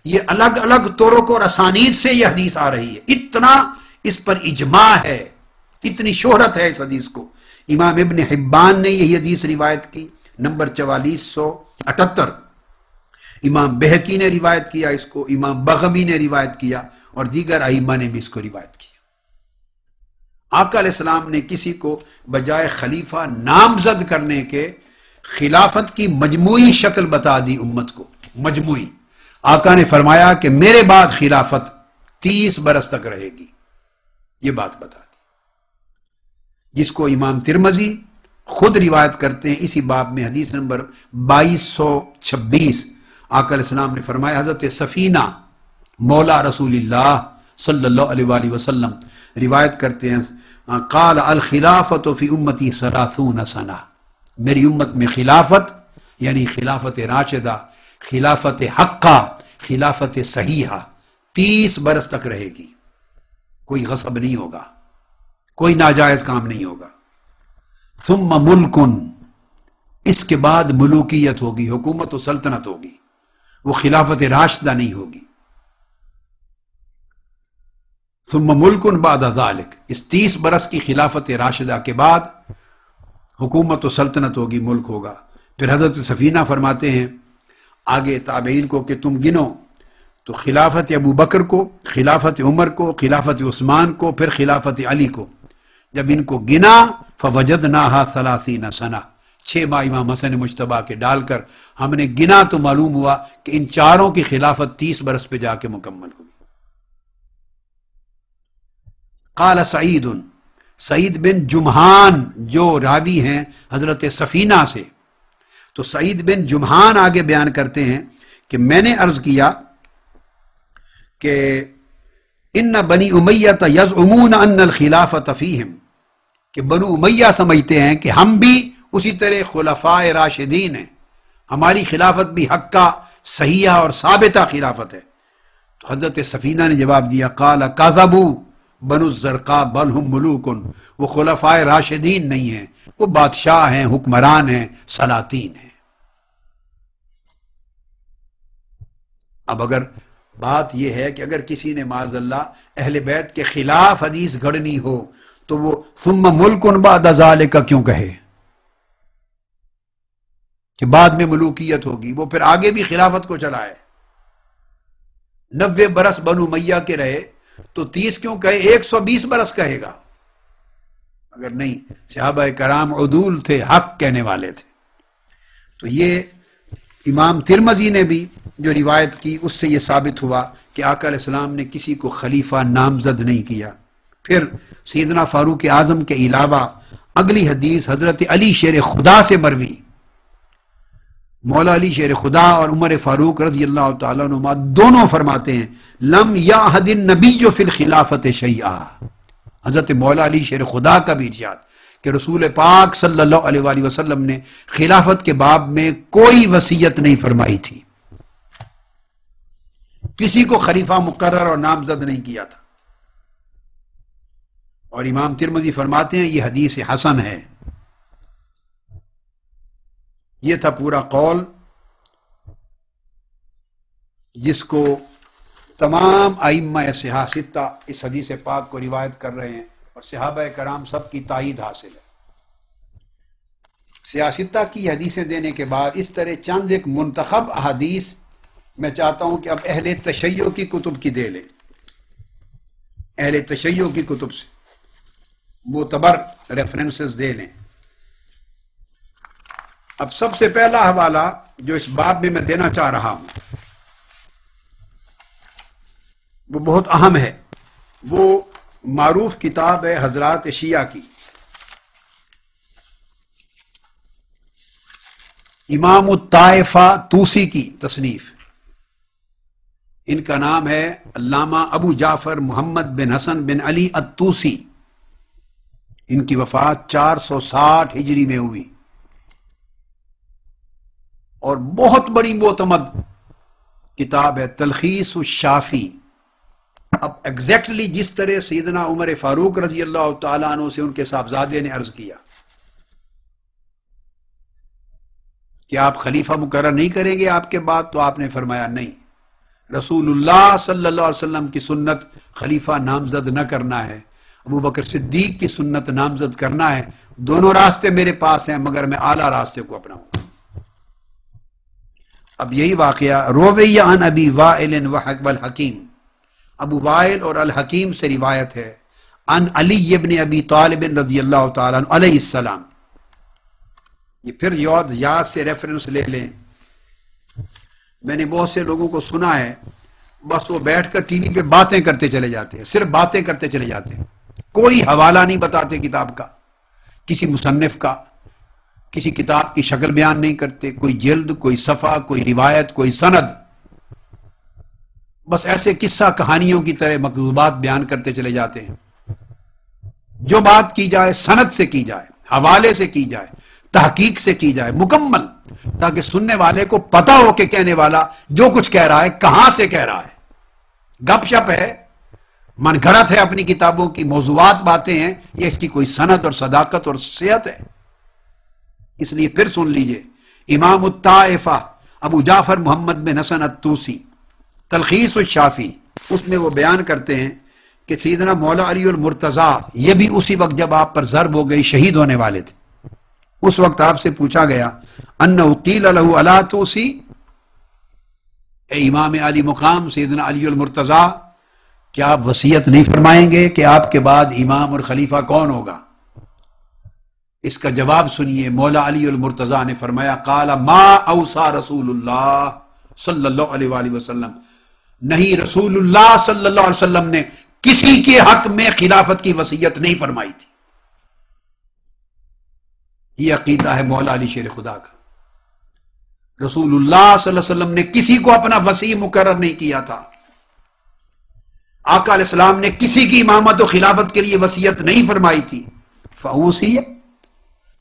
یہ الگ الگ طرق اور اسانید سے یہ حدیث آ رہی ہے، اتنا اس پر اجماع ہے، اتنی شہرت ہے اس حدیث کو۔ امام ابن حبان نے یہی حدیث روایت کی نمبر 4478، امام بہقی نے روایت کیا اس کو، امام بغوی نے روایت کیا، اور دیگر ائمہ نے بھی اس کو روایت کیا۔ آقا علیہ السلام نے کسی کو بجائے خلیفہ نامزد کرنے کے خلافت کی مجموعی شکل بتا دی امت کو، مجموعی۔ آقا نے فرمایا کہ میرے بعد خلافت 30 برس تک رہے گی، یہ بات بتا دی، جس کو امام ترمذی خود روایت کرتے ہیں اسی باب میں حدیث نمبر 2226۔ آقا علیہ السلام نے فرمایا، حضرت سفینہ مولا رسول اللہ صلی اللہ علیہ وآلہ وسلم روایت کرتے ہیں، قال الخلافت فی امتی 30 سنہ، میری امت میں خلافت یعنی خلافت راشدہ، خلافت حقہ، خلافت صحیحہ 30 برس تک رہے گی، کوئی غصب نہیں ہوگا، کوئی ناجائز کام نہیں ہوگا۔ ثم ملکن، اس کے بعد ملوکیت ہوگی، حکومت و سلطنت ہوگی، وہ خلافت راشدہ نہیں ہوگی۔ ثم ملکن بعد ذالک، اس 30 برس کی خلافت راشدہ کے بعد حکومت و سلطنت ہوگی، ملک ہوگا۔ پھر حضرت سفینہ فرماتے ہیں آگے تابعین کو کہ تم گنو، تو خلافت ابو بکر کو، خلافت عمر کو، خلافت عثمان کو، پھر خلافت علی کو، جب ان کو گنا فوجدناها 30 سنہ، 6 ماہ امام حسن مجتبیٰ کے ڈال کر ہم نے گنا تو معلوم ہوا کہ ان چاروں کی خلافت 30 برس پہ جا کے مکمل ہوگی۔ قال سعید، سعید بن جمحان جو راوی ہیں حضرت سفینہ سے، تو سعید بن جمحان آگے بیان کرتے ہیں کہ میں نے عرض کیا کہ ان بنی امیہ یزعمون ان الخلافۃ فیہم، کہ بنو امیہ سمجھتے ہیں کہ ہم بھی اسی طرح خلفاء راشدین ہیں، ہماری خلافت بھی حقہ، صحیحہ اور ثابتہ خلافت ہے۔ تو حضرت سفینہ نے جواب دیا، قال کذبوا بنو الزرقاء بل ہم ملوکن، وہ خلفاء راشدین نہیں ہیں، وہ بادشاہ ہیں، حکمران ہیں، سلاطین ہیں۔ اب اگر بات یہ ہے کہ اگر کسی نے معاذ اللہ اہل بیت کے خلاف حدیث گھڑنی ہو تو وہ ثم ملکن بعد ذالک کیوں کہے کہ بعد میں ملوکیت ہوگی؟ وہ پھر آگے بھی خلافت کو چلائے، 90 برس بنو امیہ کے رہے تو 30 کیوں کہے؟ 120 برس کہے گا، اگر نہیں صحابہ کرام عدول تھے، حق کہنے والے تھے. تو یہ امام ترمذی نے بھی جو روایت کی اس سے یہ ثابت ہوا کہ آقا علیہ السلام نے کسی کو خلیفہ نامزد نہیں کیا. پھر سیدنا فاروق اعظم کے علاوہ اگلی حدیث حضرت علی شیر خدا سے مروی، مولا علی شیر خدا اور عمر فاروق رضی اللہ تعالیٰ عنہما دونوں فرماتے ہیں لم یعہد النبی فی الخلافت شیئا. حضرت مولا علی شیر خدا کا بھی ارشاد کہ رسول پاک صلی اللہ علیہ وآلہ وسلم نے خلافت کے باب میں کوئی وصیت نہیں فرمائی تھی، کسی کو خلیفہ مقرر اور نامزد نہیں کیا تھا. اور امام ترمذی فرماتے ہیں یہ حدیث حسن ہے. یہ تھا پورا قول جس کو تمام ائمہ صحاح ستہ اس حدیث پاک کو روایت کر رہے ہیں اور صحابہ کرام سب کی تائید حاصل ہے. صحاح ستہ کی حدیثیں دینے کے بعد اس طرح چند ایک منتخب احادیث میں چاہتا ہوں کہ اب اہل تشیع کی کتب کی دے لیں، اہل تشیع کی کتب سے معتبر ریفرنسز دے لیں. اب سب سے پہلا حوالہ جو اس باب میں دینا چاہ رہا ہوں وہ بہت اہم ہے. وہ معروف کتاب ہے حضرات شیعہ کی، امام الطائفہ طوسی کی تصنیف. ان کا نام ہے علامہ ابو جعفر محمد بن حسن بن علی الطوسی. ان کی وفات 460 ہجری میں ہوئی اور بہت بڑی معتمد کتاب ہے تلخیص الشافی. اب ایگزیکٹلی جس طرح سیدنا عمر فاروق رضی اللہ تعالیٰ عنہ سے ان کے صاحبزادے نے عرض کیا کہ آپ خلیفہ مقرر نہیں کریں گے آپ کے بعد، تو آپ نے فرمایا نہیں، رسول اللہ صلی اللہ علیہ وسلم کی سنت خلیفہ نامزد نہ کرنا ہے، ابو بکر صدیق کی سنت نامزد کرنا ہے. دونوں راستے میرے پاس ہیں مگر میں اعلیٰ راستے کو اپناؤں. اب یہی واقعہ رویہ عن ابی وائل وحق الحکیم، ابو وائل اور الحکیم سے روایت ہے عن علی ابن ابی طالب رضی اللہ تعالیٰ عنہ علیہ السلام. یہ پھر یاد سے ریفرنس لے لیں. میں نے بہت سے لوگوں کو سنا ہے بس وہ بیٹھ کر ٹی وی پہ باتیں کرتے چلے جاتے ہیں، صرف باتیں کرتے چلے جاتے ہیں، کوئی حوالہ نہیں بتاتے کتاب کا، کسی مصنف کا، کسی کتاب کی شکل بیان نہیں کرتے، کوئی جلد، کوئی صفحہ، کوئی روایت، کوئی سند. بس ایسے قصہ کہانیوں کی طرح مکذوبات بیان کرتے چلے جاتے ہیں. جو بات کی جائے سند سے کی جائے، حوالے سے کی جائے، تحقیق سے کی جائے مکمل، تاکہ سننے والے کو پتا ہو کہ کہنے والا جو کچھ کہہ رہا ہے کہاں سے کہہ رہا ہے. گپ شپ ہے، من گھڑت ہے، اپنی کتابوں کی موضوعات باتیں ہیں، یہ اس کی کوئی سند اور صداقت اور صحت ہے. اس لیے پھر سن لیجئے امام الطائفہ ابو جعفر محمد بن حسن الطوسی تلخیص الشافی، اس میں وہ بیان کرتے ہیں کہ سیدنا مولا علی المرتضیٰ یہ بھی اسی وقت جب آپ پر ضرب ہو گئی شہید ہونے والے تھے. اس وقت آپ سے پوچھا گیا انہ قیل لہ الا توسی، اے امام علی مقام سیدنا علی المرتضیٰ کیا آپ وصیت نہیں فرمائیں گے کہ آپ کے بعد امام اور خلیفہ کون ہوگا؟ اس کا جواب سنیے. مولا علی المرتضیٰ نے فرمایا قال ما اوصى رسول اللہ صلی اللہ علیہ وآلہ وسلم، نہیں رسول اللہ صلی اللہ علیہ وسلم نے کسی کے حق میں خلافت کی وصیت نہیں فرمائی تھی. یہ عقیدہ ہے مولا علی شیر خدا کا. رسول اللہ صلی اللہ علیہ وسلم نے کسی کو اپنا وصی مقرر نہیں کیا تھا. آقا علیہ السلام نے کسی کی امامت و خلافت کے لیے وصیت نہیں فرمائی تھی. فاوصی،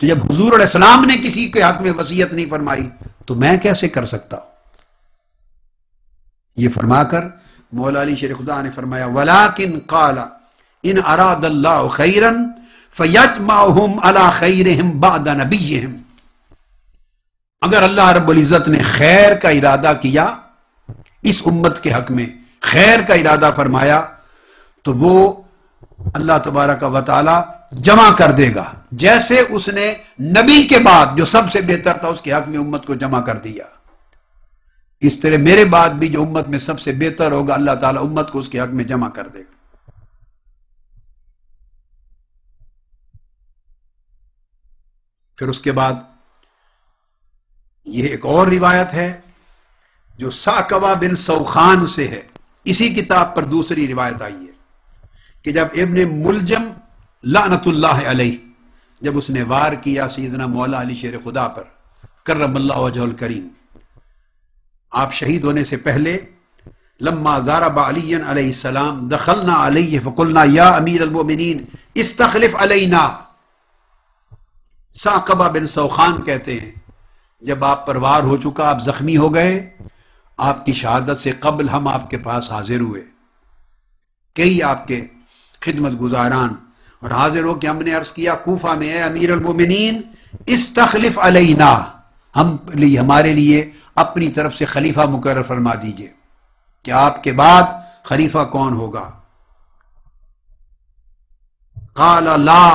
تو جب حضور علیہ السلام نے کسی کے حق میں وصیت نہیں فرمائی تو میں کیسے کر سکتا ہوں؟ یہ فرما کر مولا علی شیر خدا نے فرمایا ولیکن قال ان اراد اللہ خیرا فیجمعہم علی خیرہم بعد نبیہم، اگر اللہ رب العزت نے خیر کا ارادہ کیا اس امت کے حق میں، خیر کا ارادہ فرمایا، تو وہ اللہ تبارک و تعالی جمع کر دے گا، جیسے اس نے نبی کے بعد جو سب سے بہتر تھا اس کے حق میں امت کو جمع کر دیا، اس طرح میرے بعد بھی جو امت میں سب سے بہتر ہوگا اللہ تعالیٰ امت کو اس کے حق میں جمع کر دے گا. پھر اس کے بعد یہ ایک اور روایت ہے جو ساکوا بن سوخان سے ہے، اسی کتاب پر دوسری روایت آئی ہے کہ جب ابن ملجم لعنت اللہ علیہ جب اس نے وار کیا سیدنا مولا علی شیر خدا پر کرم اللہ وجہ الکریم، آپ شہید ہونے سے پہلے لما ضرب علی علیہ السلام دخلنا علیہ فقلنا یا امیر المؤمنین استخلف علینا. ساقبہ بن سوخان کہتے ہیں جب آپ پر وار ہو چکا، آپ زخمی ہو گئے، آپ کی شہادت سے قبل ہم آپ کے پاس حاضر ہوئے، کئی آپ کے خدمت گزاران، اور حاضر ہو کہ ہم نے عرض کیا کوفہ میں اے امیر المؤمنین استخلف علینا، ہمارے لیے اپنی طرف سے خلیفہ مقرر فرما دیجئے کہ آپ کے بعد خلیفہ کون ہوگا. قال لا،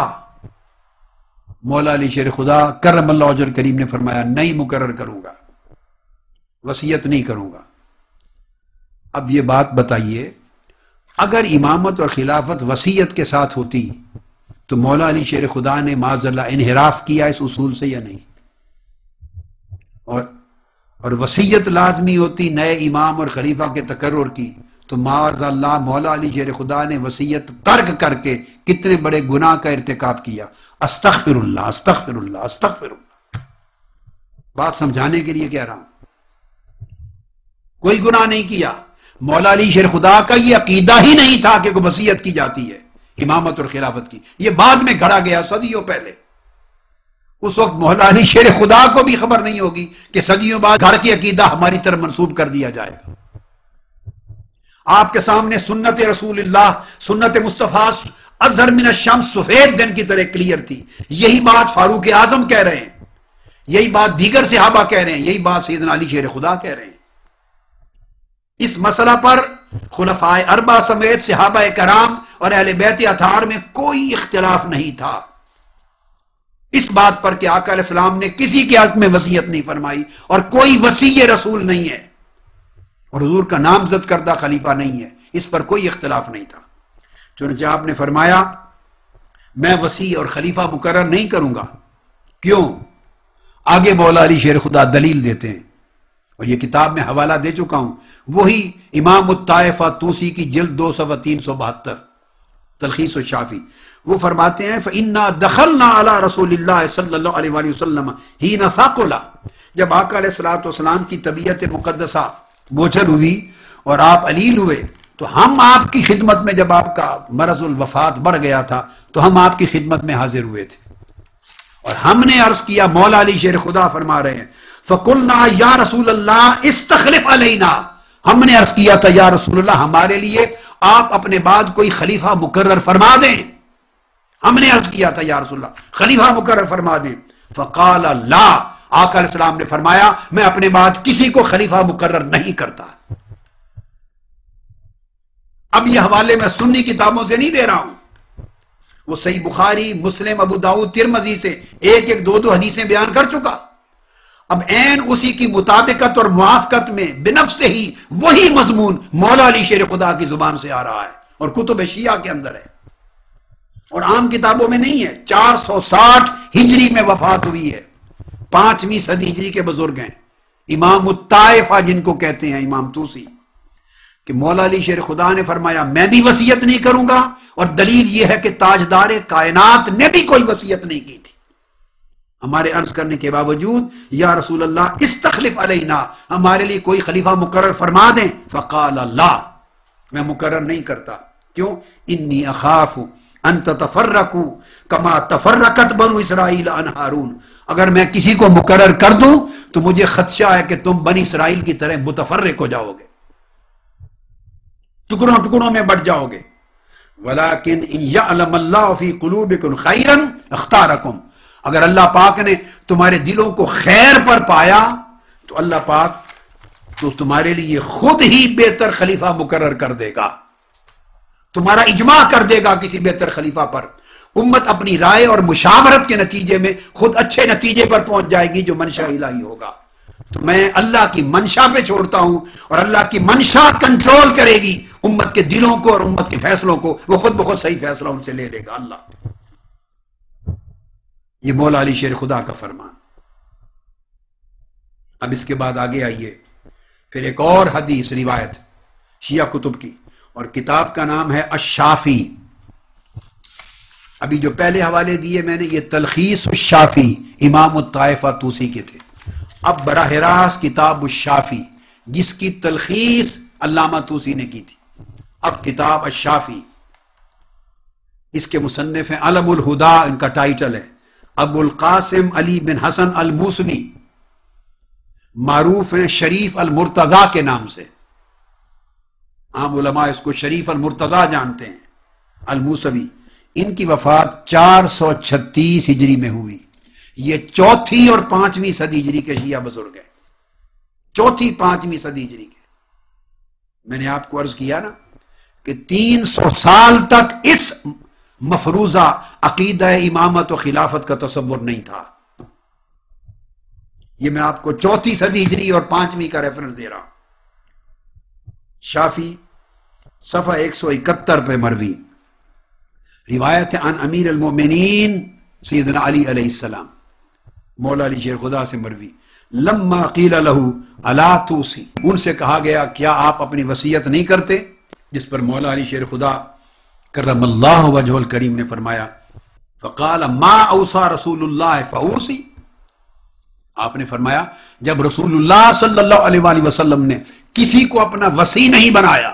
مولا علی شیر خدا کرم اللہ وجہ الکریم نے فرمایا نہیں مقرر کروں گا، وصیت نہیں کروں گا. اب یہ بات بتائیے، اگر امامت اور خلافت وصیت کے ساتھ ہوتی تو مولا علی شیر خدا نے معاذ اللہ انحراف کیا اس اصول سے یا نہیں؟ اور وصیت لازمی ہوتی نئے امام اور خلیفہ کے تقرر کی تو معاذ اللہ مولا علی شیر خدا نے وصیت ترک کر کے کتنے بڑے گناہ کا ارتکاب کیا. استغفر اللہ استغفر اللہ استغفر اللہ. بات سمجھانے کے لیے کہہ رہا ہوں، کوئی گناہ نہیں کیا. مولا علی شیر خدا کا یہ عقیدہ ہی نہیں تھا کہ کوئی وصیت کی جاتی ہے امامت اور خلافت کی، یہ بعد میں گھڑا گیا صدیوں پہلے. اس وقت مولا علی شیر خدا کو بھی خبر نہیں ہوگی کہ صدیوں بعد گھر کی عقیدہ ہماری طرف منسوب کر دیا جائے گا. آپ کے سامنے سنت رسول اللہ، سنت مصطفیٰ ازہر من الشمس سفید دن کی طرح کلیئر تھی. یہی بات فاروق اعظم کہہ رہے ہیں، یہی بات دیگر صحابہ کہہ رہے ہیں، یہی بات سیدنا علی شیر خدا کہہ رہے ہیں. اس مسئلہ پر خلفائے اربعہ سمیت صحابہ کرام اور اہل بیت اطہار میں کوئی اختلاف نہیں تھا اس بات پر کہ آقا علیہ السلام نے کسی کے حق میں وصیت نہیں فرمائی اور کوئی وصی رسول نہیں ہے اور حضور کا نامزد کردہ خلیفہ نہیں ہے، اس پر کوئی اختلاف نہیں تھا. چنانچہ آپ نے فرمایا میں وصی اور خلیفہ مقرر نہیں کروں گا. کیوں؟ آگے مولا علی شیر خدا دلیل دیتے ہیں اور یہ کتاب میں حوالہ دے چکا ہوں، وہی امام الطائفہ طوسی کی جلد 2 صفحہ 372 تلخیص الشافی. وہ فرماتے ہیں فَإِنَّا دَخَلْنَا عَلَىٰ رَسُولِ اللَّهِ صلی اللہ علیہ وآلہ وسلم حِينَ ثَقُلَ، جب آقا علیہ السلام کی طبیعت مقدسہ بوجھل ہوئی اور آپ علیل ہوئے تو ہم آپ کی خدمت میں، جب آپ کا مرض الوفات بڑھ گیا تھا تو ہم آپ کی خدمت میں حاضر ہوئے تھے اور ہم نے عرض کیا، مولا علی شیر خدا فرما رہے ہیں فَقُلْنَا يَا رَسُولَ اللَّهِ اسْتَخْلِفْ عَلَيْنَا، ہم نے عرض کیا تھا یا رسول اللہ ہمارے لیے آپ اپنے بعد کوئی خلیفہ مقرر فرما دیں. ہم نے عرض کیا تھا یا رسول اللہ خلیفہ مقرر فرما دیں. فقال لا، آقا علیہ السلام نے فرمایا میں اپنے بعد کسی کو خلیفہ مقرر نہیں کرتا. اب یہ حوالے میں سنی کتابوں سے نہیں دے رہا ہوں، وہ صحیح بخاری، مسلم، ابو داؤد، ترمذی سے ایک ایک 2 حدیثیں بیان کر چکا. اب عین اسی کی مطابقت اور موافقت میں بنفس ہی وہی مضمون مولا علی شیر خدا کی زبان سے آ رہا ہے اور کتب شیعہ کے اندر ہے اور عام کتابوں میں نہیں ہے. 460 ہجری میں وفات ہوئی ہے، 5ویں صدی ہجری کے بزرگ ہیں امام الطائفہ جن کو کہتے ہیں امام طوسی، کہ مولا علی شیر خدا نے فرمایا میں بھی وصیت نہیں کروں گا اور دلیل یہ ہے کہ تاجدار کائنات نے بھی کوئی وصیت نہیں کی تھی. ہمارے عرض کرنے کے باوجود یا رسول اللہ استخلف علینا، ہمارے لیے کوئی خلیفہ مقرر فرما دیں. فقال لا، میں مقرر نہیں کرتا. کیوں؟ انی اخاف ان تتفرقوا کما تفرقت بنو اسرائیل عن ہارون، اگر میں کسی کو مقرر کر دوں تو مجھے خدشہ ہے کہ تم بنی اسرائیل کی طرح متفرق ہو جاؤ گے، ٹکڑوں ٹکڑوں میں بٹ جاؤ گے. ولیکن ان یعلم اللہ فی قلوبکم خیرا اختارکم، اگر اللہ پاک نے تمہارے دلوں کو خیر پر پایا تو اللہ پاک تو تمہارے لیے خود ہی بہتر خلیفہ مقرر کر دے گا، تمہارا اجماع کر دے گا کسی بہتر خلیفہ پر. امت اپنی رائے اور مشاورت کے نتیجے میں خود اچھے نتیجے پر پہنچ جائے گی جو منشا الہی ہوگا. تو میں اللہ کی منشا پہ چھوڑتا ہوں اور اللہ کی منشا کنٹرول کرے گی امت کے دلوں کو اور امت کے فیصلوں کو، وہ خود بخود صحیح فیصلہ ان سے لے لے گا اللہ. یہ مولا علی شیر خدا کا فرمان۔ اب اس کے بعد آگے آئیے، پھر ایک اور حدیث روایت شیعہ کتب کی، اور کتاب کا نام ہے الشافی۔ ابھی جو پہلے حوالے دیے میں نے یہ تلخیص الشافی امام الطائفہ طوسی کے تھے، اب براہ راست کتاب الشافی جس کی تلخیص علامہ طوسی نے کی تھی، اب کتاب الشافی۔ اس کے مصنف ہیں علم الہدا، ان کا ٹائٹل ہے، ابو القاسم علی بن حسن الموسوی، معروف ہیں شریف المرتضی کے نام سے، عام علماء اس کو شریف المرتضی جانتے ہیں، الموسوی۔ ان کی وفات 436 ہجری میں ہوئی۔ یہ چوتھی اور پانچویں صدی ہجری کے شیعہ بزرگ ہیں، چوتھی پانچویں صدی ہجری کے۔ میں نے آپ کو عرض کیا نا کہ 300 سال تک اس مفروضہ عقیدہ امامت و خلافت کا تصور نہیں تھا۔ یہ میں آپ کو چوتھی صدی ہجری اور پانچویں کا ریفرنس دے رہا ہوں۔ شافی صفحہ 171 پہ مروی روایت ہے، عن امیر المومنین سیدنا علی علیہ السلام، مولا علی شیر خدا سے مروی، لما قیل لہ الا توسی، ان سے کہا گیا کیا آپ اپنی وصیت نہیں کرتے؟ جس پر مولا علی شیر خدا کرم اللہ وجہ الکریم نے فرمایا، فقال ما اوصى رسول اللہ فاوصی، آپ نے فرمایا جب رسول اللہ صلی اللہ علیہ وآلہ وسلم نے کسی کو اپنا وصی نہیں بنایا،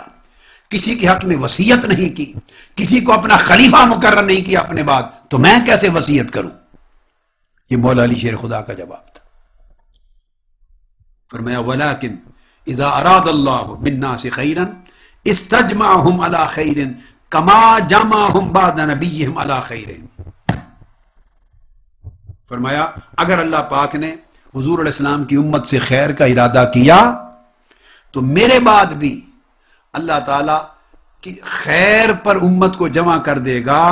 کسی کے حق میں وصیت نہیں کی، کسی کو اپنا خلیفہ مقرر نہیں کیا اپنے بعد، تو میں کیسے وصیت کروں؟ یہ مولا علی شیر خدا کا جواب تھا۔ فرمایا ولیکن اذا اراد اللہ بالناس خیرا استجمعهم علی خیر کما جمعهم بعد نبیہم علی خیر۔ فرمایا اگر اللہ پاک نے حضور علیہ السلام کی امت سے خیر کا ارادہ کیا تو میرے بعد بھی اللہ تعالیٰ کی خیر پر امت کو جمع کر دے گا،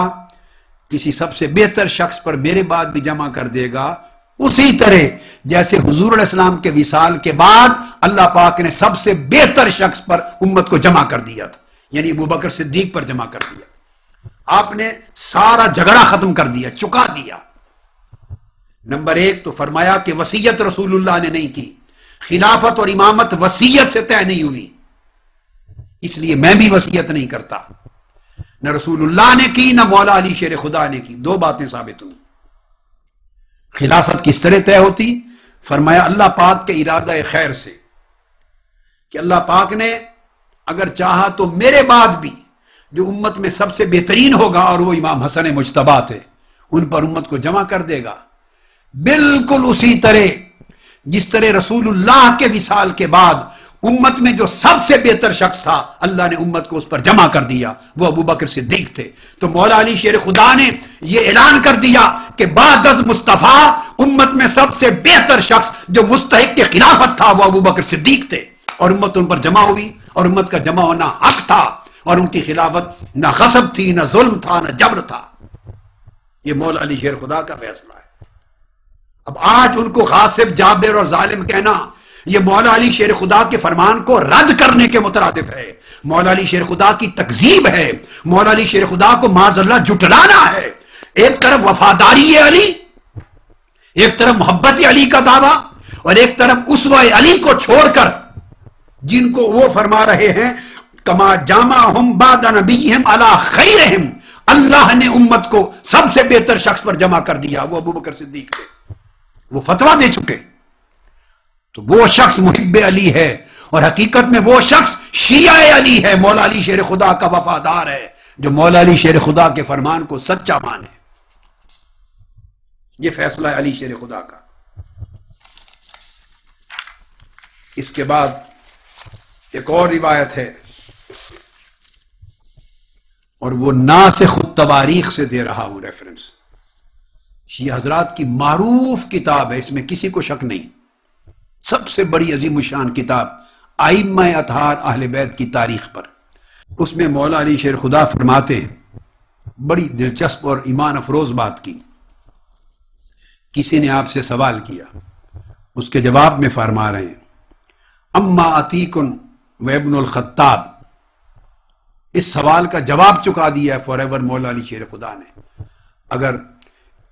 کسی سب سے بہتر شخص پر میرے بعد بھی جمع کر دے گا، اسی طرح جیسے حضور علیہ السلام کے وصال کے بعد اللہ پاک نے سب سے بہتر شخص پر امت کو جمع کر دیا تھا، یعنی ابو بکر صدیق پر جمع کر دیا۔ آپ نے سارا جھگڑا ختم کر دیا، چکا دیا۔ نمبر ایک تو فرمایا کہ وصیت رسول اللہ نے نہیں کی، خلافت اور امامت وصیت سے طے نہیں ہوئی، اس لیے میں بھی وصیت نہیں کرتا، نہ رسول اللہ نے کی نہ مولا علی شیر خدا نے کی۔ دو باتیں ثابت ہوئی۔ خلافت کس طرح طے ہوتی؟ فرمایا اللہ پاک کے ارادہ خیر سے، کہ اللہ پاک نے اگر چاہا تو میرے بعد بھی جو امت میں سب سے بہترین ہوگا، اور وہ امام حسن مجتبیٰ تھے، ان پر امت کو جمع کر دے گا، بالکل اسی طرح جس طرح رسول اللہ کے وصال کے بعد امت میں جو سب سے بہتر شخص تھا اللہ نے امت کو اس پر جمع کر دیا، وہ ابو بکر صدیق تھے۔ تو مولا علی شیر خدا نے یہ اعلان کر دیا کہ بعد از مصطفیٰ امت میں سب سے بہتر شخص جو مستحق کے خلافت تھا وہ ابو بکر صدیق تھے، اور امت ان پر جمع ہوئی، اور امت کا جمع ہونا حق تھا، اور ان کی خلافت نہ غصب تھی، نہ ظلم تھا، نہ جبر تھا۔ یہ مولا علی شیر خدا کا فیصلہ ہے۔ اب آج ان کو غاصب، جابر اور ظالم کہنا یہ مولا علی شیر خدا کے فرمان کو رد کرنے کے مترادف ہے، مولا علی شیر خدا کی تکذیب ہے، مولا علی شیر خدا کو معاذ اللہ جھٹلانا ہے۔ ایک طرف وفاداری علی، ایک طرف محبت علی کا دعویٰ، اور ایک طرف اسوہ علی کو چھوڑ کر جن کو وہ فرما رہے ہیں کما جامعہم بعد نبیہم علی خیرہم، اللہ نے امت کو سب سے بہتر شخص پر جمع کر دیا، وہ ابو بکر صدیق تھے، وہ فتویٰ دے چکے۔ تو وہ شخص محب علی ہے، اور حقیقت میں وہ شخص شیعہ علی ہے، مولا علی شیر خدا کا وفادار ہے، جو مولا علی شیر خدا کے فرمان کو سچا مانے۔ یہ فیصلہ ہے علی شیر خدا کا۔ اس کے بعد ایک اور روایت ہے، اور وہ ناسخ التواریخ سے دے رہا ہوں ریفرنس، شیعہ حضرات کی معروف کتاب ہے، اس میں کسی کو شک نہیں، سب سے بڑی عظیم الشان کتاب ائمہ اطہار اہل بیت کی تاریخ پر۔ اس میں مولا علی شیر خدا فرماتے ہیں، بڑی دلچسپ اور ایمان افروز بات کی۔ کسی نے آپ سے سوال کیا، اس کے جواب میں فرما رہے ہیں، اما عتیق و ابن الخطاب، اس سوال کا جواب چکا دیا ہے فار ایور مولا علی شیر خدا نے۔ اگر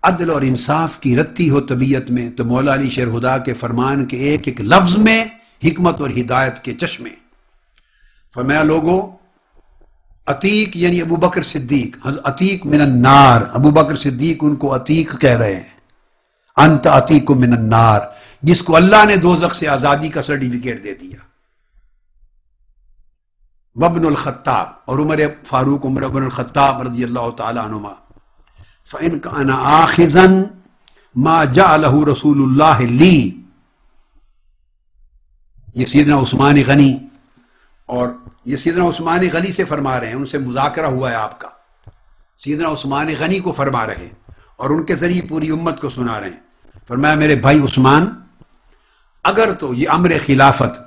عدل اور انصاف کی رتی ہو طبیعت میں تو مولا علی شیر خدا کے فرمان کے ایک ایک لفظ میں حکمت اور ہدایت کے چشمے. فرمایا لوگو، عتیق یعنی ابو بکر صدیق، عتیق من النار، ابو بکر صدیق ان کو عتیق کہہ رہے ہیں. انت عتیق من النار، جس کو اللہ نے دوزخ سے آزادی کا سرٹیفکیٹ دے دیا. وابن الخطاب، اور عمر فاروق عمر بن الخطاب رضی اللہ تعالی عنہما، فإن كان آخذا ما جعله رسول اللہ لی. یہ سیدنا عثمان غنی، اور یہ سیدنا عثمان غنی سے فرما رہے ہیں، ان سے مذاکرہ ہوا ہے آپ کا. سیدنا عثمان غنی کو فرما رہے ہیں اور ان کے ذریعے پوری امت کو سنا رہے ہیں. فرمایا میرے بھائی عثمان، اگر تو یہ امر خلافت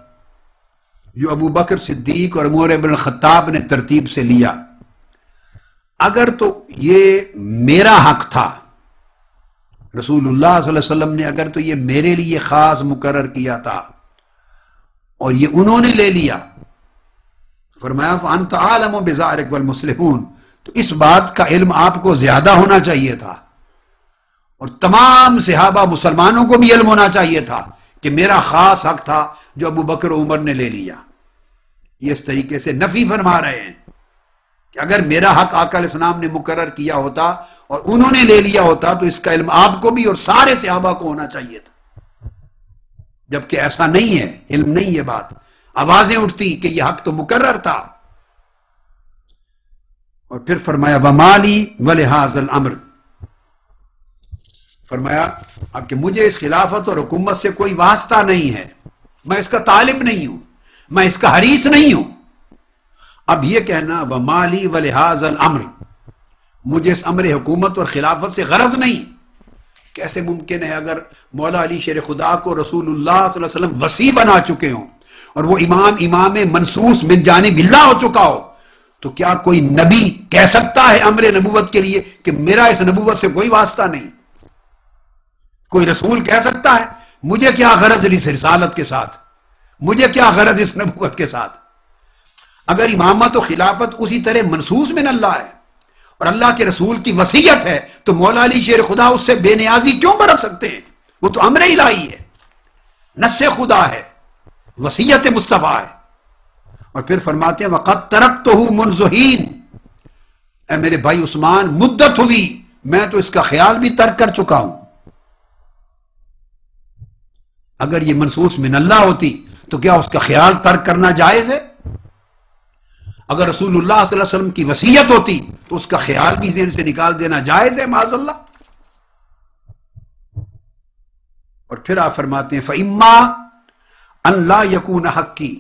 جو ابو بکر صدیق اور عمر بن الخطاب نے ترتیب سے لیا، اگر تو یہ میرا حق تھا، رسول اللہ صلی اللہ علیہ وسلم نے اگر تو یہ میرے لیے خاص مقرر کیا تھا اور یہ انہوں نے لے لیا، فرمایا فأنت عالم بذلک والمسلمون، تو اس بات کا علم آپ کو زیادہ ہونا چاہیے تھا اور تمام صحابہ مسلمانوں کو بھی علم ہونا چاہیے تھا کہ میرا خاص حق تھا جو ابو بکر و عمر نے لے لیا. یہ اس طریقے سے نفی فرما رہے ہیں کہ اگر میرا حق آقا علیہ السلام نے مقرر کیا ہوتا اور انہوں نے لے لیا ہوتا تو اس کا علم آپ کو بھی اور سارے صحابہ کو ہونا چاہیے تھا. جبکہ ایسا نہیں ہے، علم نہیں یہ بات. آوازیں اٹھتی کہ یہ حق تو مقرر تھا. اور پھر فرمایا ومالی ولہذا الامر، فرمایا اب کہ مجھے اس خلافت اور حکومت سے کوئی واسطہ نہیں ہے، میں اس کا طالب نہیں ہوں، میں اس کا حریص نہیں ہوں. اب یہ کہنا ومالی ولہذا الامر، مجھے اس امر حکومت اور خلافت سے غرض نہیں، کیسے ممکن ہے؟ اگر مولا علی شیر خدا کو رسول اللہ صلی اللہ علیہ وسلم وصی بنا چکے ہوں اور وہ امام منصوص من جانب اللہ ہو چکا ہو، تو کیا کوئی نبی کہہ سکتا ہے امر نبوت کے لیے کہ میرا اس نبوت سے کوئی واسطہ نہیں؟ کوئی رسول کہہ سکتا ہے مجھے کیا غرض اس رسالت کے ساتھ، مجھے کیا غرض اس نبوت کے ساتھ؟ اگر امامت و خلافت اسی طرح منصوص من اللہ ہے اور اللہ کے رسول کی وصیت ہے تو مولا علی شیر خدا اس سے بے نیازی کیوں برت سکتے ہیں؟ وہ تو امر الہی ہے، نص خدا ہے، وصیت مصطفیٰ ہے. اور پھر فرماتے ہیں وَقَدْ تَرَكْتُهُ مُنْذُ حِينٍ، اے میرے بھائی عثمان مدت ہوئی میں تو اس کا خیال بھی ترک کر چکا ہوں. اگر یہ منصوص من اللہ ہوتی تو کیا اس کا خیال ترک کرنا جائز ہے؟ اگر رسول اللہ صلی اللہ علیہ وسلم کی وصیت ہوتی تو اس کا خیال بھی ذہن سے نکال دینا جائز ہے معاذ اللہ. اور پھر آپ فرماتے ہیں فَإِمَّا أَن لَا يَكُونَ حَقِّي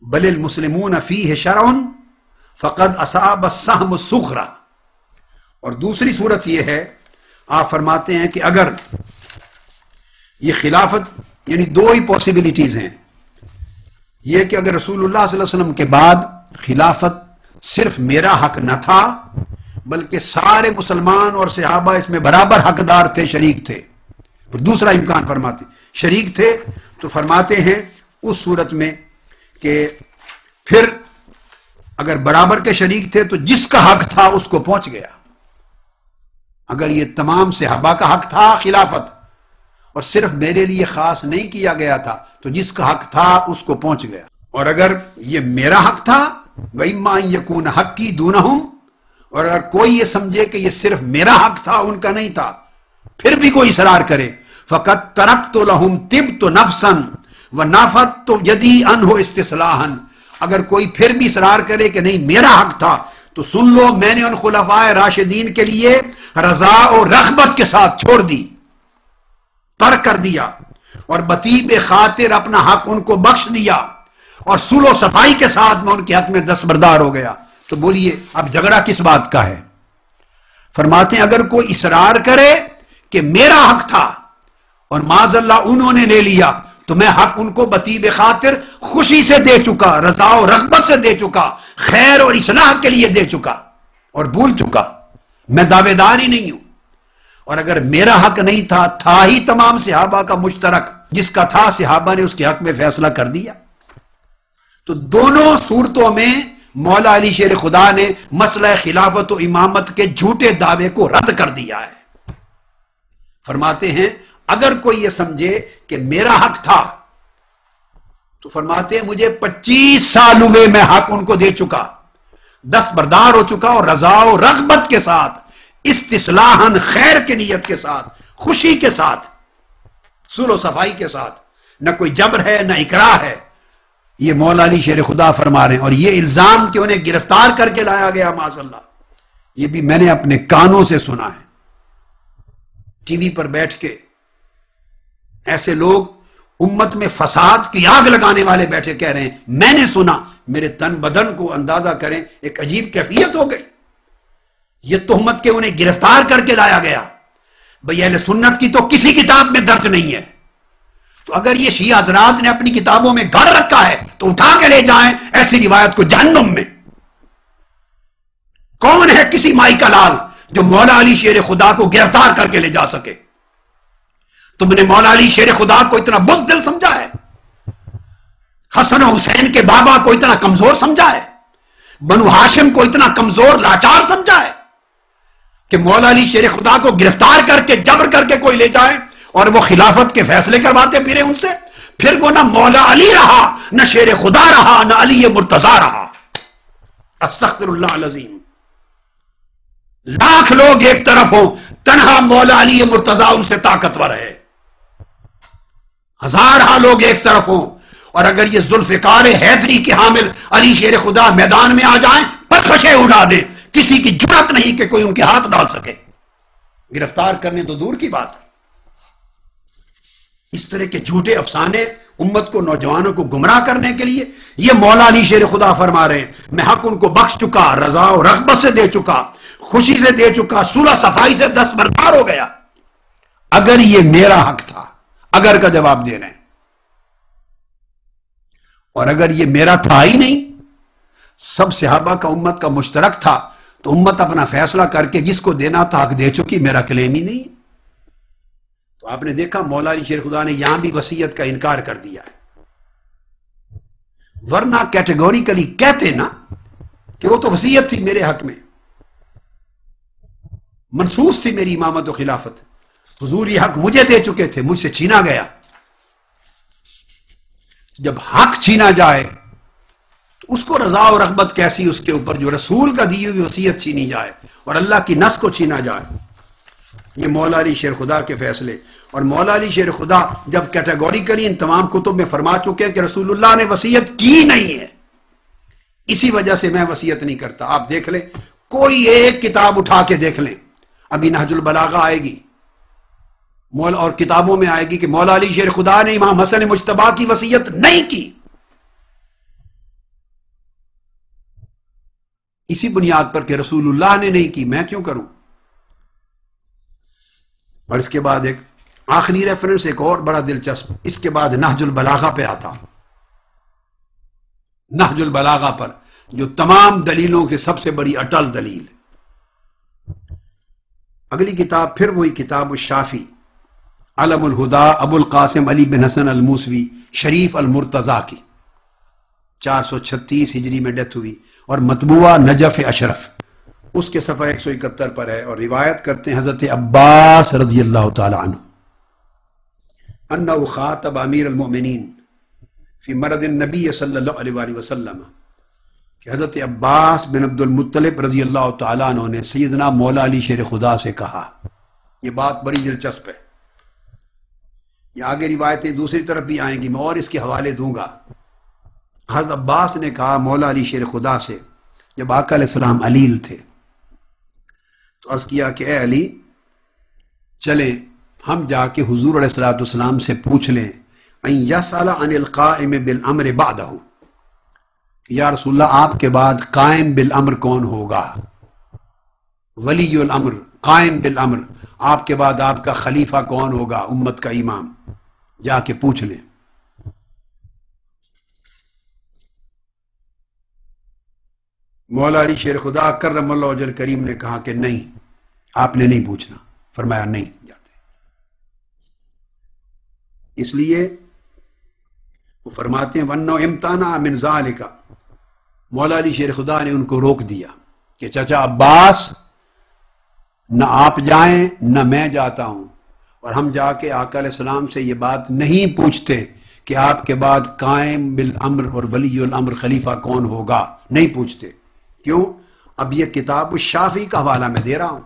بَلِ الْمُسْلِمُونَ فِيهِ شَرْعٌ فَقَدْ أَصَابَ السَّهْمُ الصُّغْرَى. اور دوسری صورت یہ ہے، آپ فرماتے ہیں کہ اگر یہ خلافت، یعنی دو ہی پاسبلٹیز ہیں، یہ کہ اگر رسول اللہ صلی اللہ علیہ وسلم کے بعد خلافت صرف میرا حق نہ تھا بلکہ سارے مسلمان اور صحابہ اس میں برابر حقدار تھے، شریک تھے. اور دوسرا امکان فرماتے شریک تھے تو فرماتے ہیں اس صورت میں کہ پھر اگر برابر کے شریک تھے تو جس کا حق تھا اس کو پہنچ گیا. اگر یہ تمام صحابہ کا حق تھا خلافت اور صرف میرے لیے خاص نہیں کیا گیا تھا تو جس کا حق تھا اس کو پہنچ گیا. اور اگر یہ میرا حق تھا وَإِمَّا أَن يَكُونَ حَقِّي دُونَهُمْ، اور اگر کوئی یہ سمجھے کہ یہ صرف میرا حق تھا ان کا نہیں تھا پھر بھی کوئی اصرار کرے فَقَدْ تَرَكْتُ لَهُمْ تِبْتُ نَفْسًا وَنَفَدْتُ يَدِي عَنْهُ اسْتِصْلَاحًا، اگر کوئی پھر بھی اصرار کرے کہ نہیں میرا حق تھا تو سن لو میں نے ان خلفاء راشدین کے لیے رضا اور رغبت کے ساتھ چھوڑ دی، ترک کر دیا، اور بطیب خاطر اپنا حق ان کو بخش دیا اور صلح و صفائی کے ساتھ میں ان کے حق میں دستبردار ہو گیا. تو بولیے اب جھگڑا کس بات کا ہے؟ فرماتے ہیں اگر کوئی اصرار کرے کہ میرا حق تھا اور معاذ اللہ انہوں نے لے لیا تو میں حق ان کو بطیب خاطر خوشی سے دے چکا، رضا و رغبت سے دے چکا، خیر اور اصلاح کے لیے دے چکا اور بھول چکا، میں دعوے دار ہی نہیں ہوں. اور اگر میرا حق نہیں تھا، تھا ہی تمام صحابہ کا مشترک، جس کا تھا صحابہ نے اس کے حق میں فیصلہ کر دیا. تو دونوں صورتوں میں مولا علی شیر خدا نے مسئلہ خلافت و امامت کے جھوٹے دعوے کو رد کر دیا ہے. فرماتے ہیں اگر کوئی یہ سمجھے کہ میرا حق تھا تو فرماتے ہیں مجھے 25 سال ہوئے میں حق ان کو دے چکا، دستبردار ہو چکا، اور رضا و رغبت کے ساتھ، استصلاحاً خیر کی نیت کے ساتھ، خوشی کے ساتھ، صلح و صفائی کے ساتھ، نہ کوئی جبر ہے نہ اکراہ ہے۔ یہ مولا علی شیر خدا فرما رہے ہیں، اور یہ الزام کہ انہیں گرفتار کر کے لایا گیا معاذ اللہ، یہ بھی میں نے اپنے کانوں سے سنا ہے۔ ٹی وی پر بیٹھ کے ایسے لوگ امت میں فساد کی آگ لگانے والے بیٹھے کہہ رہے ہیں میں نے سنا، میرے تن بدن کو اندازہ کریں، ایک عجیب کیفیت ہو گئی۔ یہ تہمت کہ انہیں گرفتار کر کے لایا گیا، بھئی اہل سنت کی تو کسی کتاب میں درج نہیں ہے، تو اگر یہ شیعہ حضرات نے اپنی کتابوں میں گھر رکھا ہے تو اٹھا کے لے جائیں ایسی روایت کو جہنم میں۔ کون ہے کسی مائی کا لال جو مولا علی شیر خدا کو گرفتار کر کے لے جا سکے؟ تم نے مولا علی شیر خدا کو اتنا بزدل سمجھا ہے؟ حسن و حسین کے بابا کو اتنا کمزور سمجھا ہے؟ بنو ہاشم کو اتنا کمزور لاچار سمجھا ہے کہ مولا علی شیر خدا کو گرفتار کر کے جبر کر کے کوئی لے جائے اور وہ خلافت کے فیصلے کرواتے پھرے ان سے؟ پھر وہ نہ مولا علی رہا، نہ شیر خدا رہا، نہ علی مرتضی رہا۔ استغفر اللہ العظیم۔ لاکھ لوگ ایک طرف ہوں، تنہا مولا علی مرتضی ان سے طاقتور ہے۔ ہزارہ لوگ ایک طرف ہوں، اور اگر یہ ذوالفقار حیدری کے حامل علی شیر خدا میدان میں آ جائیں پرخشیں اڑا دیں، کسی کی جرات نہیں کہ کوئی ان کے ہاتھ ڈال سکے، گرفتار کرنے تو دور کی بات۔ اس طرح کے جھوٹے افسانے امت کو، نوجوانوں کو گمراہ کرنے کے لیے، یہ مولا علی شیر خدا فرما رہے ہیں میں حق ان کو بخش چکا، رضا و رغبت سے دے چکا، خوشی سے دے چکا، صلح صفائی سے دستبردار ہو گیا۔ اگر یہ میرا حق تھا، اگر کا جواب دے رہے ہیں، اور اگر یہ میرا تھا ہی نہیں، سب صحابہ کا امت کا مشترک تھا، تو امت اپنا فیصلہ کر کے جس کو دینا تھا حق دے چکی، میرا کلیم ہی نہیں۔ تو آپ نے دیکھا مولا علی شیر خدا نے یہاں بھی وصیت کا انکار کر دیا ہے، ورنہ کیٹیگوریکلی کہتے نا کہ وہ تو وصیت تھی میرے حق میں، منصوص تھی میری امامت و خلافت، حضور یہ حق مجھے دے چکے تھے، مجھ سے چھینا گیا۔ جب حق چھینا جائے تو اس کو رضا و رغبت کیسی اس کے اوپر جو رسول کا دی ہوئی وصیت چھینی جائے اور اللہ کی نص کو چھینا جائے۔ یہ مولا علی شیر خدا کے فیصلے، اور مولا علی شیر خدا جب کیٹیگوریکلی ان تمام کتب میں فرما چکے کہ رسول اللہ نے وصیت کی نہیں ہے، اسی وجہ سے میں وصیت نہیں کرتا۔ آپ دیکھ لیں، کوئی ایک کتاب اٹھا کے دیکھ لیں، ابھی نہج البلاغہ آئے گی مولا، اور کتابوں میں آئے گی کہ مولا علی شیر خدا نے امام حسن مجتبی کی وصیت نہیں کی۔ اسی بنیاد پر کہ رسول اللہ نے نہیں کی، میں کیوں کروں؟ اور اس کے بعد ایک آخری ریفرنس ایک اور بڑا دلچسپ، اس کے بعد نہج البلاغہ پہ آتا، نہج البلاغہ پر جو تمام دلیلوں کے سب سے بڑی اٹل دلیل۔ اگلی کتاب پھر وہی کتاب الشافی، علم الہدا ابو القاسم علی بن حسن الموسوی شریف المرتضی کی، 436 ہجری میں ڈیتھ ہوئی، اور مطبوعہ نجف اشرف اس کے صفحہ 171 پر ہے، اور روایت کرتے ہیں حضرت عباس رضی اللہ تعالی عنہ انہ خاطب امیر المؤمنین فی مرض النبی صلی اللہ علیہ وآلہ وسلم، کہ حضرت عباس بن عبد المطلب رضی اللہ تعالیٰ عنہ نے سیدنا مولا علی شیر خدا سے کہا۔ یہ بات بڑی دلچسپ ہے، یہ آگے روایتیں دوسری طرف بھی آئیں گی، میں اور اس کے حوالے دوں گا۔ حضرت عباس نے کہا مولا علی شیر خدا سے، جب آقا علیہ السلام علیل تھے، تو عرض کیا کہ اے علی، چلیں ہم جا کے حضور علیہ السلام سے پوچھ لیں ان یسأل عن القائم بالامر بعدہ، یا رسول اللہ آپ کے بعد قائم بالامر کون ہوگا؟ ولی الامر، قائم بالامر، آپ کے بعد آپ کا خلیفہ کون ہوگا، امت کا امام؟ جا کے پوچھ لیں۔ مولا علی شیر خدا کرم اللہ وجہ کریم نے کہا کہ نہیں، آپ نے نہیں پوچھنا، فرمایا نہیں جاتے۔ اس لیے وہ فرماتے ہیں وَأَنَّهُ امْتَنَعَ مِنْ ذَلِكَ، مولا علی شیر خدا نے ان کو روک دیا کہ چچا عباس، نہ آپ جائیں نہ میں جاتا ہوں، اور ہم جا کے آقا علیہ السلام سے یہ بات نہیں پوچھتے کہ آپ کے بعد قائم بالامر اور ولی الامر خلیفہ کون ہوگا، نہیں پوچھتے۔ کیوں؟ اب یہ کتاب الشافی کا حوالہ میں دے رہا ہوں،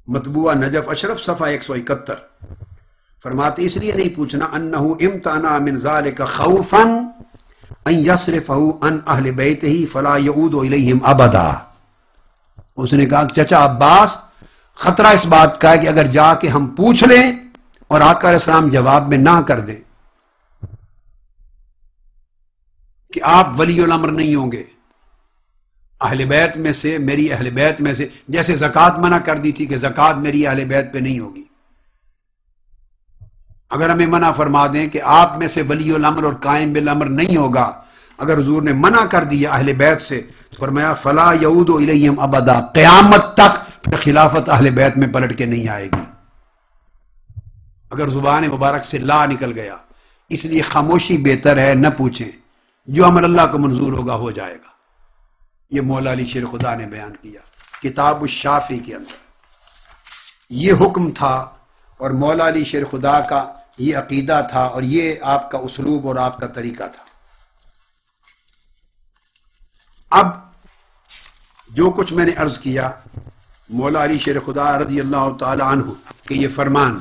مطبوعہ نجف اشرف صفحہ 171، فرماتے اس لیے نہیں پوچھنا انہ امتنع من ذلك خوفا ان یصرفہ عن اہل بیتہ فلا یعود الیہم ابدا۔ اس نے کہا کہ چچا عباس، خطرہ اس بات کا ہے کہ اگر جا کے ہم پوچھ لیں اور آقا علیہ السلام جواب میں نہ کر دیں کہ آپ ولی الامر نہیں ہوں گے، اہل بیت میں سے، میری اہل بیت میں سے، جیسے زکوٰۃ منع کر دی تھی کہ زکوٰۃ میری اہل بیت پہ نہیں ہوگی، اگر ہمیں منع فرما دیں کہ آپ میں سے ولی الامر اور قائم بالامر نہیں ہوگا، اگر حضور نے منع کر دیا اہل بیت سے تو فرمایا فلا یعود الیہم ابدا، قیامت تک پھر خلافت اہل بیت میں پلٹ کے نہیں آئے گی اگر زبان مبارک سے لا نکل گیا۔ اس لیے خاموشی بہتر ہے، نہ پوچھیں، جو امر اللہ کو منظور ہوگا ہو جائے گا۔ یہ مولا علی شیر خدا نے بیان کیا کتاب الشافی کے اندر، یہ حکم تھا اور مولا علی شیر خدا کا یہ عقیدہ تھا اور یہ آپ کا اسلوب اور آپ کا طریقہ تھا۔ اب جو کچھ میں نے عرض کیا مولا علی شیر خدا رضی اللہ تعالی عنہ کہ یہ فرمان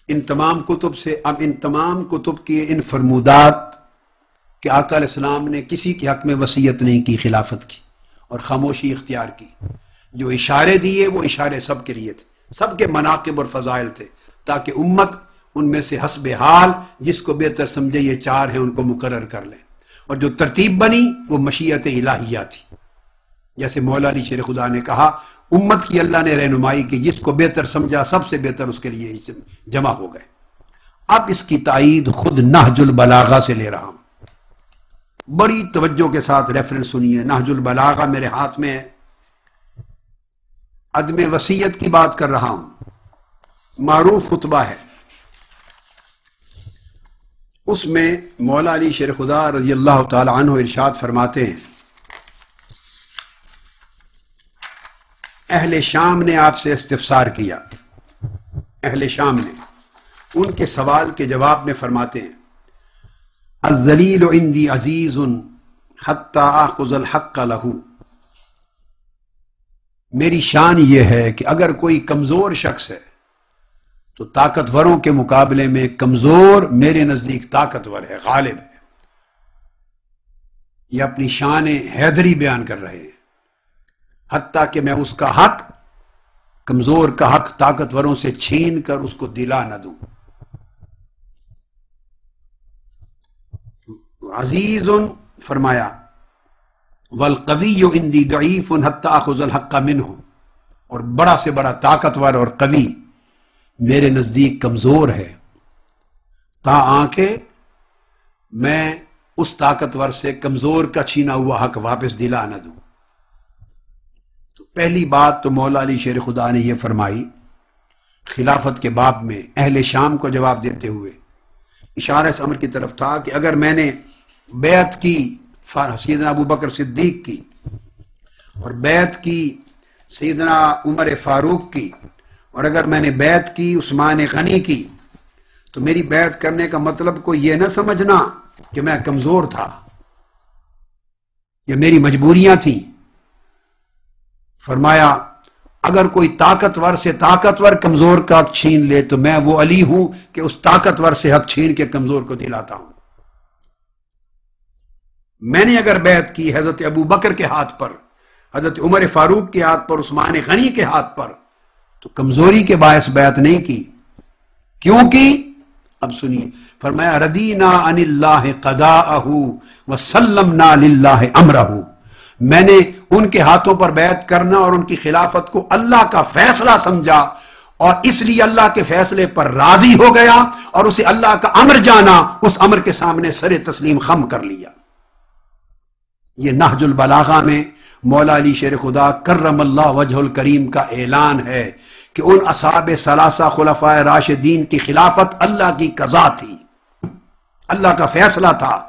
ان تمام کتب سے، اب ان تمام کتب کی ان فرمودات کہ آقا علیہ السلام نے کسی کے حق میں وصیت نہیں کی خلافت کی اور خاموشی اختیار کی، جو اشارے دیے وہ اشارے سب کے لیے تھے، سب کے مناقب اور فضائل تھے، تاکہ امت ان میں سے حسب حال جس کو بہتر سمجھے یہ چار ہیں ان کو مقرر کر لیں، اور جو ترتیب بنی وہ مشیت الہیہ تھی۔ جیسے مولا علی شیر خدا نے کہا امت کی اللہ نے رہنمائی کی، جس کو بہتر سمجھا سب سے بہتر اس کے لیے جمع ہو گئے۔ اب اس کی تائید خود نہج البلاغہ سے لے رہا ہوں، بڑی توجہ کے ساتھ ریفرنس سنیے۔ نہج البلاغہ میرے ہاتھ میں ہے، عدم وصیت کی بات کر رہا ہوں، معروف خطبہ ہے، اس میں مولا علی شیر خدا رضی اللہ تعالی عنہ ارشاد فرماتے ہیں اہل شام نے آپ سے استفسار کیا، اہل شام نے، ان کے سوال کے جواب میں فرماتے ہیں الذلیل عندی عزیز حتی آخذ الحق لہ، میری شان یہ ہے کہ اگر کوئی کمزور شخص ہے تو طاقتوروں کے مقابلے میں کمزور میرے نزدیک طاقتور ہے، غالب ہے۔ یہ اپنی شان حیدری بیان کر رہے ہیں، حتیٰ کہ میں اس کا حق، کمزور کا حق طاقتوروں سے چھین کر اس کو دلا نہ دوں۔ عزیز فرمایا والقوی عندی ضعیف حتی آخذ الحق منہ، اور بڑا سے بڑا طاقتور اور قوی میرے نزدیک کمزور ہے، تاں کہ میں اس طاقتور سے کمزور کا چھینا ہوا حق واپس دلا نہ دوں۔ تو پہلی بات تو مولا علی شیر خدا نے یہ فرمائی خلافت کے باب میں اہل شام کو جواب دیتے ہوئے، اشارہ اس امر کی طرف تھا کہ اگر میں نے بیعت کی سیدنا ابو بکر صدیق کی اور بیعت کی سیدنا عمر فاروق کی، اور اگر میں نے بیعت کی عثمان غنی کی، تو میری بیعت کرنے کا مطلب کو یہ نہ سمجھنا کہ میں کمزور تھا، یہ میری مجبوریاں تھیں۔ فرمایا اگر کوئی طاقتور سے طاقتور کمزور کا حق چھین لے تو میں وہ علی ہوں کہ اس طاقتور سے حق چھین کے کمزور کو دلاتا ہوں۔ میں نے اگر بیعت کی حضرت ابو بکر کے ہاتھ پر، حضرت عمر فاروق کے ہاتھ پر، عثمان غنی کے ہاتھ پر، تو کمزوری کے باعث بیعت نہیں کی۔ کیوں کی؟ اب سنیے، فرمایا ردینا عن اللہ قضاءہ وسلمنا للہ امرہ، میں نے ان کے ہاتھوں پر بیعت کرنا اور ان کی خلافت کو اللہ کا فیصلہ سمجھا اور اس لیے اللہ کے فیصلے پر راضی ہو گیا اور اسے اللہ کا امر جانا، اس امر کے سامنے سر تسلیم خم کر لیا۔ یہ نہج البلاغہ میں مولا علی شیر خدا کرم اللہ وجہ الکریم کا اعلان ہے کہ ان اصحاب ثلاثہ خلفاء راشدین کی خلافت اللہ کی قضا تھی، اللہ کا فیصلہ تھا،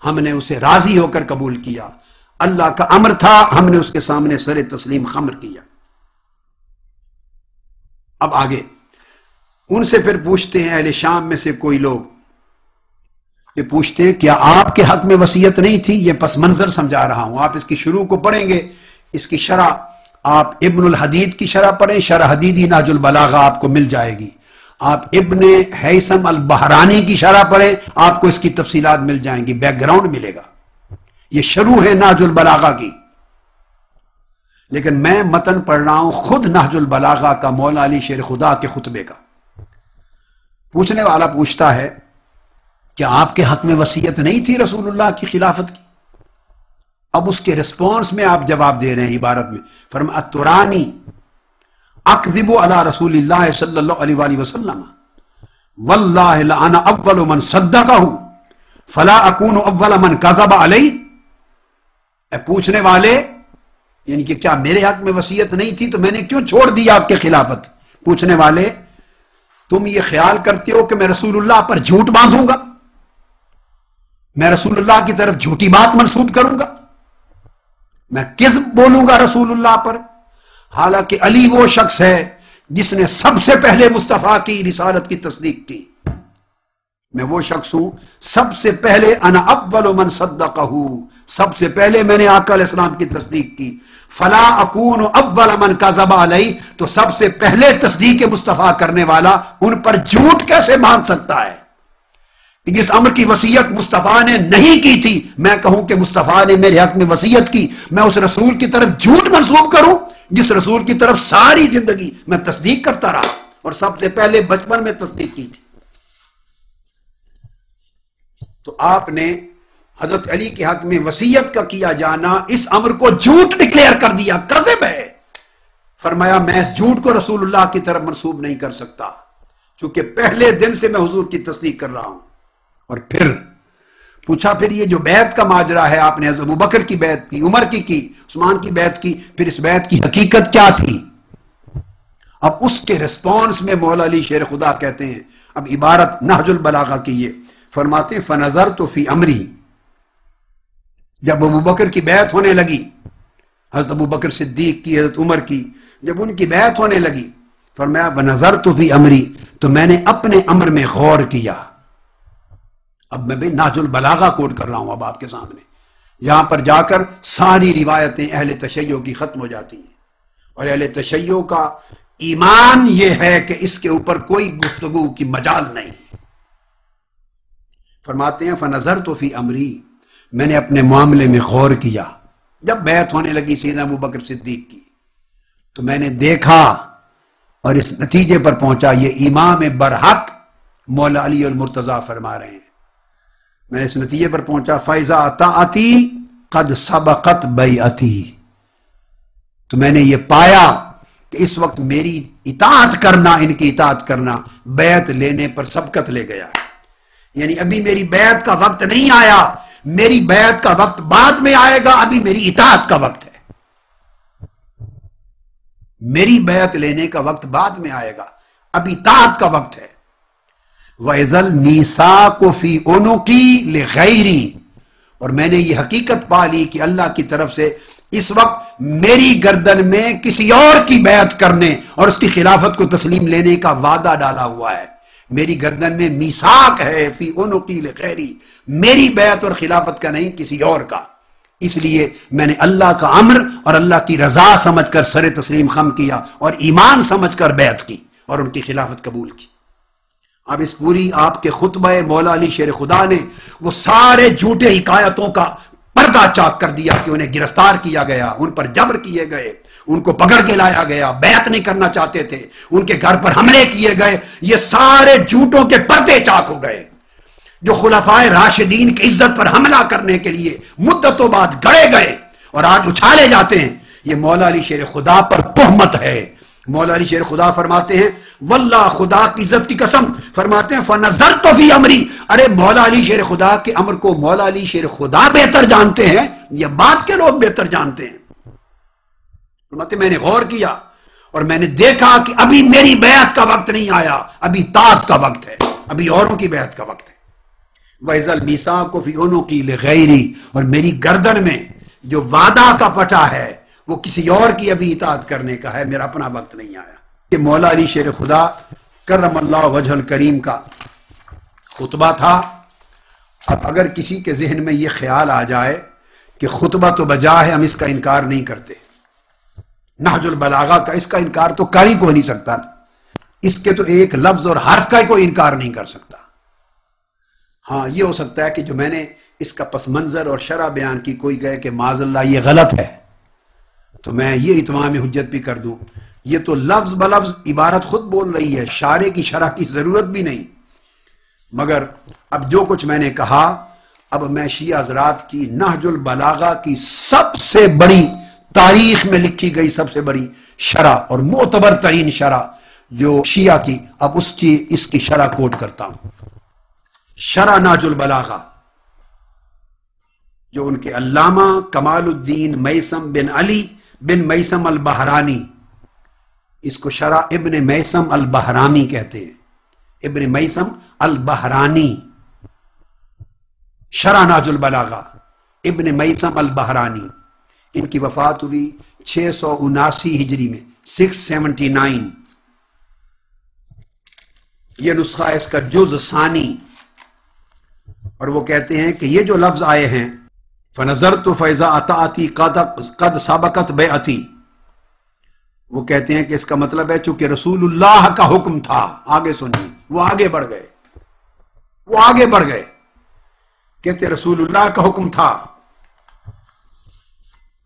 ہم نے اسے راضی ہو کر قبول کیا، اللہ کا امر تھا، ہم نے اس کے سامنے سر تسلیم خم کیا۔ اب آگے ان سے پھر پوچھتے ہیں اہل شام میں سے کوئی لوگ، یہ پوچھتے ہیں کیا آپ کے حق میں وصیت نہیں تھی؟ یہ پس منظر سمجھا رہا ہوں، آپ اس کی شروع کو پڑھیں گے، اس کی شرح آپ ابن الحدید کی شرح پڑھیں، شرح حدیدی نہج البلاغہ آپ کو مل جائے گی، آپ ابن حیثم البحرانی کی شرح پڑھیں، آپ کو اس کی تفصیلات مل جائیں گی، بیک گراؤنڈ ملے گا۔ یہ شروع ہے نہج البلاغہ کی، لیکن میں متن پڑھ رہا ہوں خود نہج البلاغہ کا، مولا علی شیر خدا کے خطبے کا۔ پوچھنے والا پوچھتا ہے کہ آپ کے حق میں وصیت نہیں تھی رسول اللہ کی خلافت کی؟ اب اس کے ریسپانس میں آپ جواب دے رہے ہیں عبارت میں، فرمایا اترانی اکذب علی رسول اللہ صلی اللہ علیہ وآلہ وسلم واللہ لأنا اول من صدقہ فلا اکون اول من کذب علی۔ اے پوچھنے والے، یعنی کہ کیا میرے حق میں وصیت نہیں تھی تو میں نے کیوں چھوڑ دی آپ کے خلافت؟ پوچھنے والے، تم یہ خیال کرتے ہو کہ میں رسول اللہ پر جھوٹ باندھوں گا، میں رسول اللہ کی طرف جھوٹی بات منسوب کروں گا، میں کذب بولوں گا رسول اللہ پر؟ حالانکہ علی وہ شخص ہے جس نے سب سے پہلے مصطفیٰ کی رسالت کی تصدیق کی، میں وہ شخص ہوں سب سے پہلے، انا اول من صدقہ، سب سے پہلے میں نے آقا علیہ السلام کی تصدیق کی، فلا اکون اول من کذب علی، تو سب سے پہلے تصدیق مصطفیٰ کرنے والا ان پر جھوٹ کیسے باندھ سکتا ہے؟ جس امر کی وصیت مصطفیٰ نے نہیں کی تھی، میں کہوں کہ مصطفیٰ نے میرے حق میں وصیت کی، میں اس رسول کی طرف جھوٹ منسوب کروں جس رسول کی طرف ساری زندگی میں تصدیق کرتا رہا اور سب سے پہلے بچپن میں تصدیق کی تھی؟ تو آپ نے حضرت علی کے حق میں وصیت کا کیا جانا اس امر کو جھوٹ ڈکلیئر کر دیا، کذب ہے۔ فرمایا میں اس جھوٹ کو رسول اللہ کی طرف منسوب نہیں کر سکتا، چونکہ پہلے دن سے میں حضور کی تصدیق کر رہا ہوں۔ اور پھر پوچھا پھر یہ جو بیعت کا ماجرا ہے، آپ نے ابو بکر کی بیعت کی، عمر کی عثمان کی بیعت کی، پھر اس بیعت کی حقیقت کیا تھی؟ اب اس کے ریسپانس میں مولا علی شیر خدا کہتے ہیں، اب عبارت نہج البلاغہ کی یہ فرماتے ہیں فنظرت فی امری، جب ابو بکر کی بیعت ہونے لگی، حضرت ابو بکر صدیق کی، حضرت عمر کی، جب ان کی بیعت ہونے لگی، فرمایا ونظرت فی امری، تو میں نے اپنے امر میں غور کیا۔ اب میں بھی نہج البلاغہ کوٹ کر رہا ہوں اب آپ کے سامنے، یہاں پر جا کر ساری روایتیں اہل تشیع کی ختم ہو جاتی ہیں، اور اہل تشیع کا ایمان یہ ہے کہ اس کے اوپر کوئی گفتگو کی مجال نہیں۔ فرماتے ہیں فنظرت فی امری، میں نے اپنے معاملے میں غور کیا، جب بیعت ہونے لگی سیدنا ابو بکر صدیق کی، تو میں نے دیکھا اور اس نتیجے پر پہنچا، یہ امام برحق مولا علی المرتضیٰ فرما رہے ہیں، میں اس نتیجے پر پہنچا فَإِذَا طَاعَتِي قَدْ سَبَقَتْ بَيْعَتِي، تو میں نے یہ پایا کہ اس وقت میری اطاعت کرنا، ان کی اطاعت کرنا بیعت لینے پر سبقت لے گیا ہے، یعنی ابھی میری بیعت کا وقت نہیں آیا، میری بیعت کا وقت بعد میں آئے گا، ابھی میری اطاعت کا وقت ہے، میری بیعت لینے کا وقت بعد میں آئے گا، ابھی اطاعت کا وقت ہے۔ وَإِذَا الْمِيثَاقُ فِي عُنُقِي لِغَيْرِي، اور میں نے یہ حقیقت پا لی کہ اللہ کی طرف سے اس وقت میری گردن میں کسی اور کی بیعت کرنے اور اس کی خلافت کو تسلیم لینے کا وعدہ ڈالا ہوا ہے، میری گردن میں میثاق ہے فی عُنُقِي لِغَيْرِي، میری بیعت اور خلافت کا نہیں، کسی اور کا، اس لیے میں نے اللہ کا امر اور اللہ کی رضا سمجھ کر سر تسلیم خم کیا اور ایمان سمجھ کر بیعت کی اور ان کی خلافت قبول کی۔ اب اس پوری آپ کے خطبہ مولا علی شیر خدا نے وہ سارے جھوٹے حکایتوں کا پردہ چاک کر دیا کہ انہیں گرفتار کیا گیا، ان پر جبر کیے گئے، ان کو پکڑ کے لایا گیا، بیعت نہیں کرنا چاہتے تھے، ان کے گھر پر حملے کیے گئے، یہ سارے جھوٹوں کے پردے چاک ہو گئے جو خلفائے راشدین کی عزت پر حملہ کرنے کے لیے مدتوں بعد گڑے گئے اور آج اچھالے جاتے ہیں، یہ مولا علی شیر خدا پر تہمت ہے۔ مولا علی شیر خدا فرماتے ہیں واللہ، خدا کی عزت کی قسم، فرماتے ہیں فنظرت فی امری، ارے مولا علی شیر خدا کے امر کو مولا علی شیر خدا بہتر جانتے ہیں یا بعد کے لوگ بہتر جانتے ہیں؟ فرماتے ہیں میں نے غور کیا اور میں نے دیکھا کہ ابھی میری بیعت کا وقت نہیں آیا، ابھی طاعت کا وقت ہے، ابھی اوروں کی بیعت کا وقت ہے۔ وَإِذَا الْمِيثَاقُ فِي عُنُقِي لِغَيْرِي، اور میری گردن میں جو وعدہ کا پٹا ہے وہ کسی اور کی ابھی اطاعت کرنے کا ہے، میرا اپنا وقت نہیں آیا۔ کہ مولا علی شیر خدا کرم اللہ وجہ الکریم کا خطبہ تھا. اب اگر کسی کے ذہن میں یہ خیال آ جائے کہ خطبہ تو بجا ہے، ہم اس کا انکار نہیں کرتے، نہج البلاغہ کا اس کا انکار تو کر ہی کوئی نہیں سکتا، اس کے تو ایک لفظ اور حرف کا ہی کوئی انکار نہیں کر سکتا. ہاں یہ ہو سکتا ہے کہ جو میں نے اس کا پس منظر اور شرح بیان کی کوئی کہے کہ معاذ اللہ یہ غلط ہے، تو میں یہ اتمام حجت بھی کر دوں. یہ تو لفظ بلفظ عبارت خود بول رہی ہے، شارح کی شرح کی ضرورت بھی نہیں. مگر اب جو کچھ میں نے کہا، اب میں شیعہ حضرات کی نہج البلاغہ کی سب سے بڑی تاریخ میں لکھی گئی سب سے بڑی شرح اور معتبر ترین شرح جو شیعہ کی، اب اس کی شرح کوٹ کرتا ہوں. شرح نہج البلاغہ جو ان کے علامہ کمال الدین میثم بن علی بن میثم البحرانی، اس کو شرح ابن میثم البحرانی کہتے ہیں، ابن میثم البحرانی، شرح نہج البلاغہ ابن میثم البحرانی. ان کی وفات ہوئی 679 ہجری میں، 679. یہ نسخہ اس کا جز ثانی، اور وہ کہتے ہیں کہ یہ جو لفظ آئے ہیں فَنَظَرْتُ فَإِذَا أَطَعْتِ قَدْ سَبَقَتْ بَيْعَتِي، وہ کہتے ہیں کہ اس کا مطلب ہے چونکہ رسول اللہ کا حکم تھا. آگے سنیے، وہ آگے بڑھ گئے، کہتے رسول اللہ کا حکم تھا.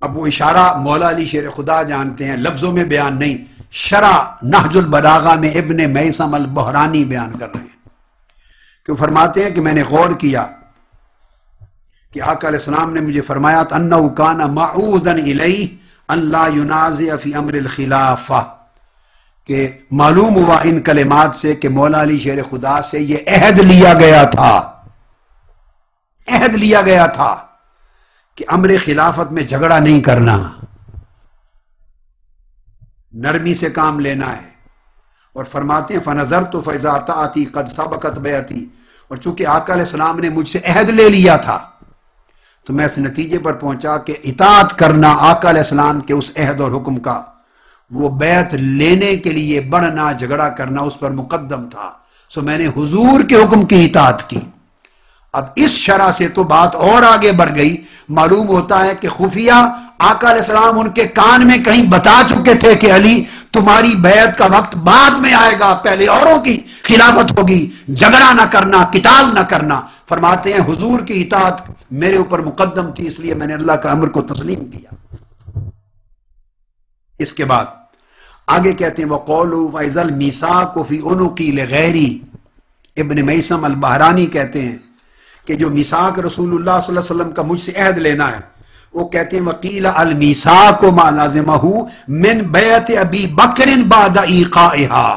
اب وہ اشارہ مولا علی شیر خدا جانتے ہیں، لفظوں میں بیان نہیں، شرح نہج البلاغہ میں ابن میثم البحرانی بیان کر رہے ہیں. کہ فرماتے ہیں کہ میں نے غور کیا کہ آقا علیہ السلام نے مجھے فرمایا انہ کان مععودا الیہ ان لا ینازع فی امر الخلافہ، کہ معلوم ہوا ان کلمات سے کہ مولا علی شیر خدا سے یہ عہد لیا گیا تھا کہ امر خلافت میں جھگڑا نہیں کرنا، نرمی سے کام لینا ہے. اور فرماتے ہیں فَنَظَرْتُ فَإِذَا أَطَعْتِ قَدْ سَبَقَتْ بَيْعَتِي، اور چونکہ آقا علیہ السلام نے مجھ سے عہد لے لیا تھا تو میں اس نتیجے پر پہنچا کہ اطاعت کرنا آقا علیہ السلام کے اس عہد اور حکم کا، وہ بیعت لینے کے لیے بڑھنا جھگڑا کرنا اس پر مقدم تھا. سو میں نے حضور کے حکم کی اطاعت کی. اب اس شرح سے تو بات اور آگے بڑھ گئی. معلوم ہوتا ہے کہ خفیہ آقا علیہ السلام ان کے کان میں کہیں بتا چکے تھے کہ علی تمہاری بیعت کا وقت بعد میں آئے گا، پہلے اوروں کی خلافت ہوگی، جھگڑا نہ کرنا، قتال نہ کرنا. فرماتے ہیں حضور کی اطاعت میرے اوپر مقدم تھی، اس لیے میں نے اللہ کا امر کو تسلیم کیا. اس کے بعد آگے کہتے ہیں وَقَوْلُوا وَإِذَا الْمِيثَاقُ فِي عُنُقِي لِغَيْرِي، ابن میثم البحرانی کہتے ہیں کہ جو میثاق رسول اللہ صلی اللہ علیہ وسلم کا مجھ سے عہد لینا ہے، وہ کہتے ہیں وَقِيلَ الْمِيثَاقُ مَا لَازِمَهُ مِنْ بَيْعَةِ أَبِي بَكْرٍ بَعْدَ إِيقَائِهَا.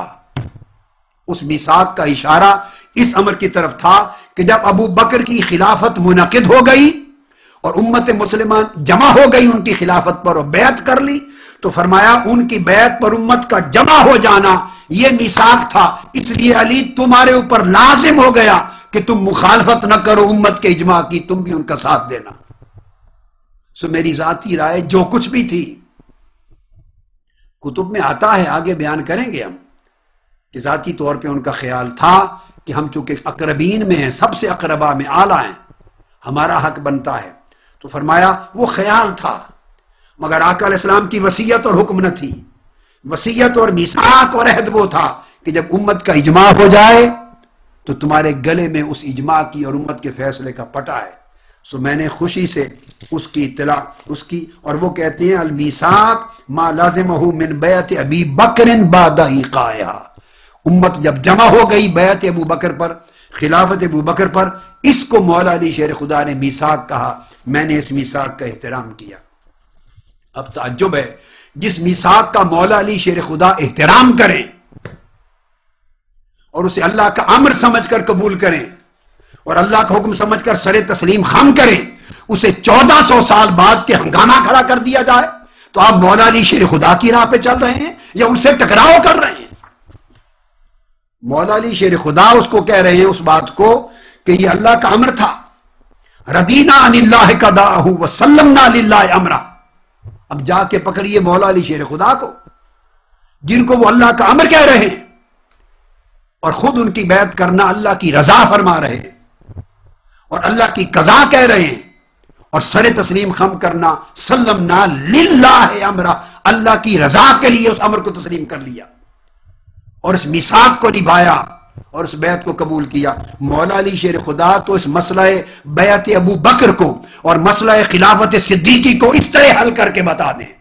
اس میثاق کا اشارہ اس امر کی طرف تھا کہ جب ابو بکر کی خلافت منعقد ہو گئی اور امت مسلمان جمع ہو گئی ان کی خلافت پر اور بیعت کر لی، تو فرمایا ان کی بیعت پر امت کا جمع ہو جانا یہ میثاق تھا، اس لیے علی تمہارے اوپر لازم ہو گیا کہ تم مخالفت نہ کرو امت کے اجماع کی، تم بھی ان کا ساتھ دینا. سو میری ذاتی رائے جو کچھ بھی تھی، کتب میں آتا ہے، آگے بیان کریں گے ہم، کہ ذاتی طور پہ ان کا خیال تھا کہ ہم چونکہ اقربین میں ہیں، سب سے اقربا میں اعلیٰ ہیں، ہمارا حق بنتا ہے. تو فرمایا وہ خیال تھا، مگر آقا علیہ السلام کی وصیت اور حکم نہ تھی. وصیت اور میثاق اور عہد وہ تھا کہ جب امت کا اجماع ہو جائے تو تمہارے گلے میں اس اجماع کی اور امت کے فیصلے کا پٹا ہے. سو میں نے خوشی سے اس کی اطلاع اس کی، اور وہ کہتے ہیں المیثاق ما لازمہ من بیعت ابی بکر بعد ایقائہا، امت جب جمع ہو گئی بیعت ابو بکر پر، خلافت ابو بکر پر، اس کو مولا علی شیر خدا نے میثاق کہا. میں نے اس میثاق کا احترام کیا. اب تعجب ہے جس میثاق کا مولا علی شیر خدا احترام کریں اور اسے اللہ کا امر سمجھ کر قبول کریں اور اللہ کا حکم سمجھ کر سر تسلیم خم کریں، اسے 1400 سال بعد کے ہنگامہ کھڑا کر دیا جائے تو آپ مولا علی شیر خدا کی راہ پہ چل رہے ہیں یا ان سے ٹکراؤ کر رہے ہیں؟ مولا علی شیر خدا اس کو کہہ رہے ہیں اس بات کو کہ یہ اللہ کا امر تھا، رضینا عن اللہ قضاءہ وسلمنا للہ امرہ. اب جا کے پکڑیے مولا علی شیر خدا کو جن کو وہ اللہ کا امر کہہ رہے ہیں اور خود ان کی بیعت کرنا اللہ کی رضا فرما رہے ہیں اور اللہ کی قضا کہہ رہے ہیں، اور سر تسلیم خم کرنا سلمنا للہ امرہ، اللہ کی رضا کے لیے اس امر کو تسلیم کر لیا اور اس میثاق کو نبھایا اور اس بیعت کو قبول کیا۔ مولا علی شیر خدا تو اس مسئلہ بیعت ابو بکر کو اور مسئلہ خلافت صدیقی کو اس طرح حل کر کے بتا دیں